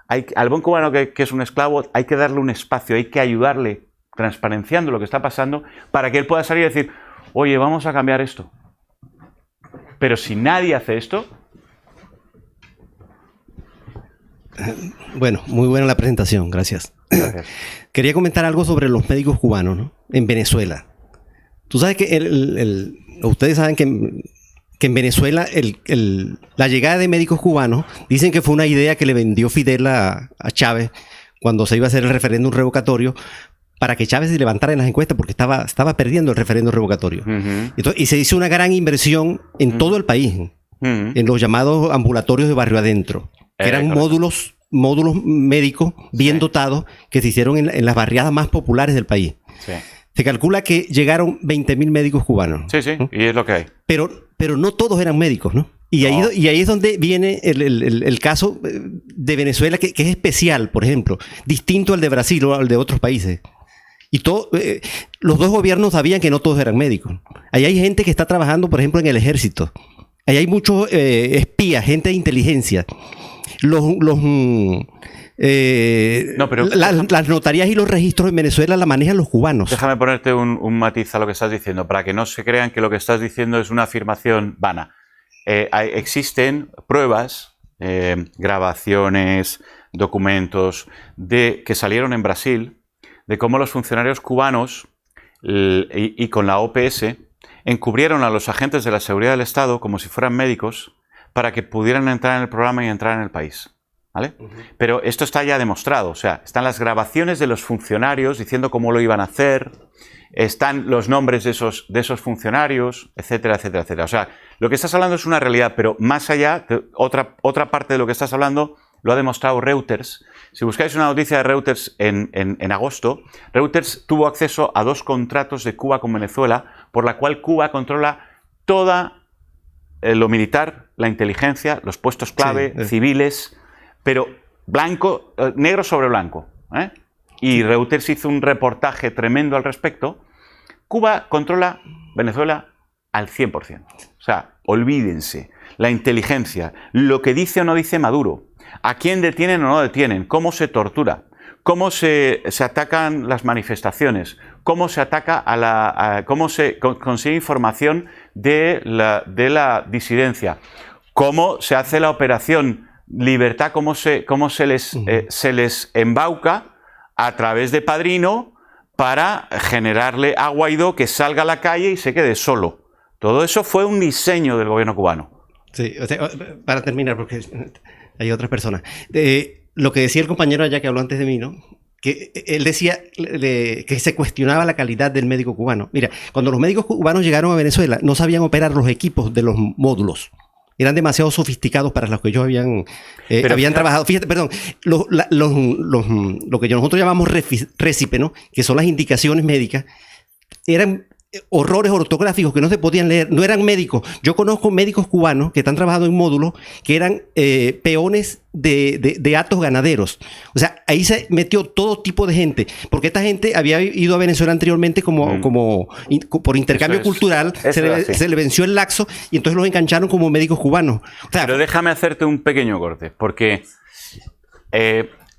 Al buen cubano que es un esclavo hay que darle un espacio, hay que ayudarle transparenciando lo que está pasando para que él pueda salir y decir, oye, vamos a cambiar esto. Pero si nadie hace esto... Bueno, muy buena la presentación, gracias. Gracias. Quería comentar algo sobre los médicos cubanos, ¿no? En Venezuela. Tú sabes que ustedes saben que en Venezuela la llegada de médicos cubanos dicen que fue una idea que le vendió Fidel a Chávez cuando se iba a hacer el referéndum revocatorio para que Chávez se levantara en las encuestas porque estaba perdiendo el referéndum revocatorio. Entonces, y se hizo una gran inversión en todo el país, en los llamados ambulatorios de barrio adentro, que eran módulos médicos bien dotados que se hicieron en las barriadas más populares del país. Sí. Se calcula que llegaron 20.000 médicos cubanos. Sí, sí, y es lo que hay. Pero no todos eran médicos, ¿no? Y ahí es donde viene el caso de Venezuela, que es especial, por ejemplo, distinto al de Brasil o al de otros países. Y los dos gobiernos sabían que no todos eran médicos. Ahí hay gente que está trabajando, por ejemplo, en el ejército. Ahí hay muchos espías, gente de inteligencia. Las notarías y los registros en Venezuela la manejan los cubanos. Déjame ponerte un matiz a lo que estás diciendo, para que no se crean que lo que estás diciendo es una afirmación vana. Existen pruebas, grabaciones, documentos que salieron en Brasil de cómo los funcionarios cubanos y con la OPS encubrieron a los agentes de la seguridad del Estado como si fueran médicos para que pudieran entrar en el programa y entrar en el país. ¿Vale? Pero esto está ya demostrado, o sea, están las grabaciones de los funcionarios diciendo cómo lo iban a hacer, están los nombres de esos funcionarios, etcétera, etcétera, etcétera. O sea, lo que estás hablando es una realidad, pero más allá, otra parte de lo que estás hablando lo ha demostrado Reuters. Si buscáis una noticia de Reuters en agosto, Reuters tuvo acceso a 2 contratos de Cuba con Venezuela, por la cual Cuba controla toda lo militar, la inteligencia, los puestos clave, civiles, pero negro sobre blanco. Y Reuters hizo un reportaje tremendo al respecto. Cuba controla Venezuela al 100%. O sea, olvídense. La inteligencia, lo que dice o no dice Maduro, a quién detienen o no detienen, cómo se tortura, cómo se atacan las manifestaciones, cómo se ataca cómo se consigue información de la disidencia, cómo se hace la operación Libertad, cómo se les embauca a través de Padrino para generarle a Guaidó que salga a la calle y se quede solo. Todo eso fue un diseño del gobierno cubano. Sí, o sea, para terminar, porque hay otras personas. Lo que decía el compañero allá que habló antes de mí, ¿no? Que él decía que se cuestionaba la calidad del médico cubano. Mira, cuando los médicos cubanos llegaron a Venezuela, no sabían operar los equipos de los módulos. Eran demasiado sofisticados para los que ellos habían trabajado. Fíjate, perdón, lo que nosotros llamamos récipe, ¿no? Que son las indicaciones médicas, eran horrores ortográficos que no se podían leer, no eran médicos. Yo conozco médicos cubanos que están trabajando en módulos que eran peones de hatos ganaderos. O sea, ahí se metió todo tipo de gente, porque esta gente había ido a Venezuela anteriormente por intercambio cultural, se le venció el laxo y entonces los engancharon como médicos cubanos. O sea, pero déjame hacerte un pequeño corte, porque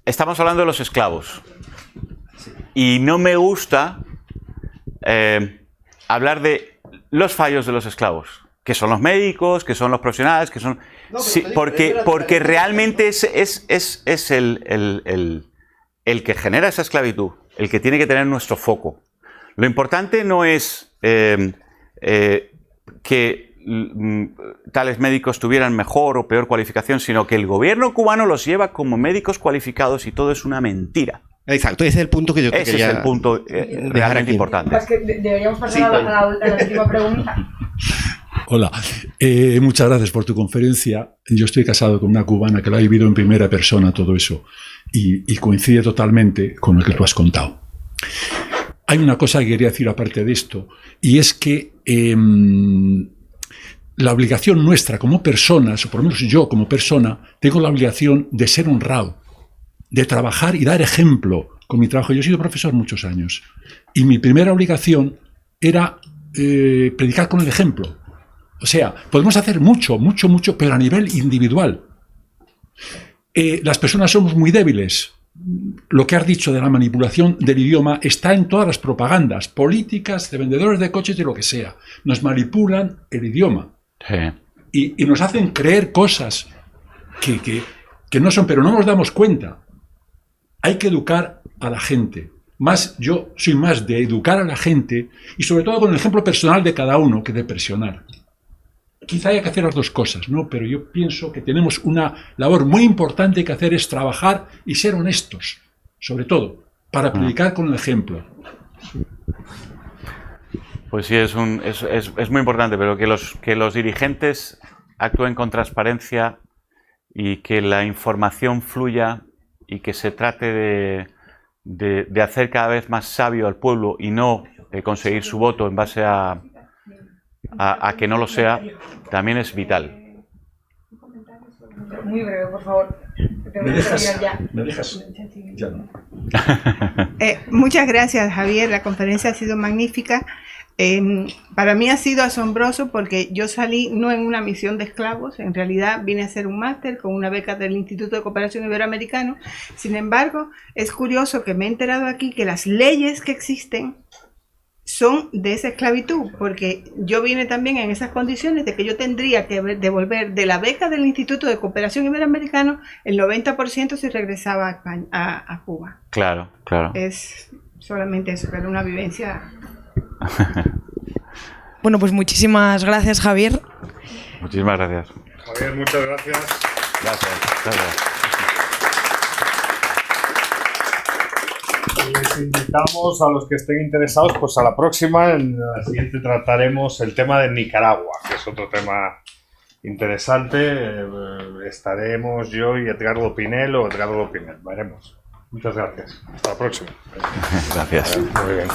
estamos hablando de los esclavos y no me gusta hablar de los fallos de los esclavos, que son los médicos, que son los profesionales, que son... No, sí, porque realmente es el que genera esa esclavitud, el que tiene que tener nuestro foco. Lo importante no es que tales médicos tuvieran mejor o peor cualificación, sino que el gobierno cubano los lleva como médicos cualificados y todo es una mentira. Exacto, ese es el punto que yo quería... Ese es el punto realmente importante. Es que deberíamos pasar a la última pregunta. Hola, muchas gracias por tu conferencia. Yo estoy casado con una cubana que lo ha vivido en primera persona todo eso y coincide totalmente con lo que tú has contado. Hay una cosa que quería decir aparte de esto y es que la obligación nuestra como personas, o por lo menos yo como persona, tengo la obligación de ser honrado, de trabajar y dar ejemplo con mi trabajo. Yo he sido profesor muchos años y mi primera obligación era predicar con el ejemplo. O sea, podemos hacer mucho, pero a nivel individual. Las personas somos muy débiles. Lo que has dicho de la manipulación del idioma está en todas las propagandas políticas, de vendedores de coches, de lo que sea. Nos manipulan el idioma. Sí. Y nos hacen creer cosas que no son, pero no nos damos cuenta. Hay que educar a la gente. Yo soy más de educar a la gente y sobre todo con el ejemplo personal de cada uno que de presionar. Quizá haya que hacer las dos cosas, ¿no? Pero yo pienso que tenemos una labor muy importante que hacer, es trabajar y ser honestos, sobre todo, para predicar con el ejemplo. Pues sí, es muy importante, pero que los dirigentes actúen con transparencia y que la información fluya y que se trate de hacer cada vez más sabio al pueblo y no conseguir su voto en base a que no lo sea, también es vital. Muy breve, por favor. ¿Me dejas? Ya no. Muchas gracias, Javier. La conferencia ha sido magnífica. Para mí ha sido asombroso porque yo salí no en una misión de esclavos, en realidad vine a hacer un máster con una beca del Instituto de Cooperación Iberoamericano. Sin embargo, es curioso que me he enterado aquí que las leyes que existen son de esa esclavitud, porque yo vine también en esas condiciones de que yo tendría que devolver de la beca del Instituto de Cooperación Iberoamericano el 90% si regresaba a España, a Cuba. Claro, claro. Es solamente eso, pero una vivencia. Bueno, pues muchísimas gracias, Javier. Muchísimas gracias. Javier, muchas gracias. Gracias. Les invitamos a los que estén interesados, pues a la próxima. En la siguiente trataremos el tema de Nicaragua, que es otro tema interesante. Estaremos yo y Edgardo Pinel o Edgardo Pinel. Veremos. Muchas gracias. Hasta la próxima. Gracias. Muy bien.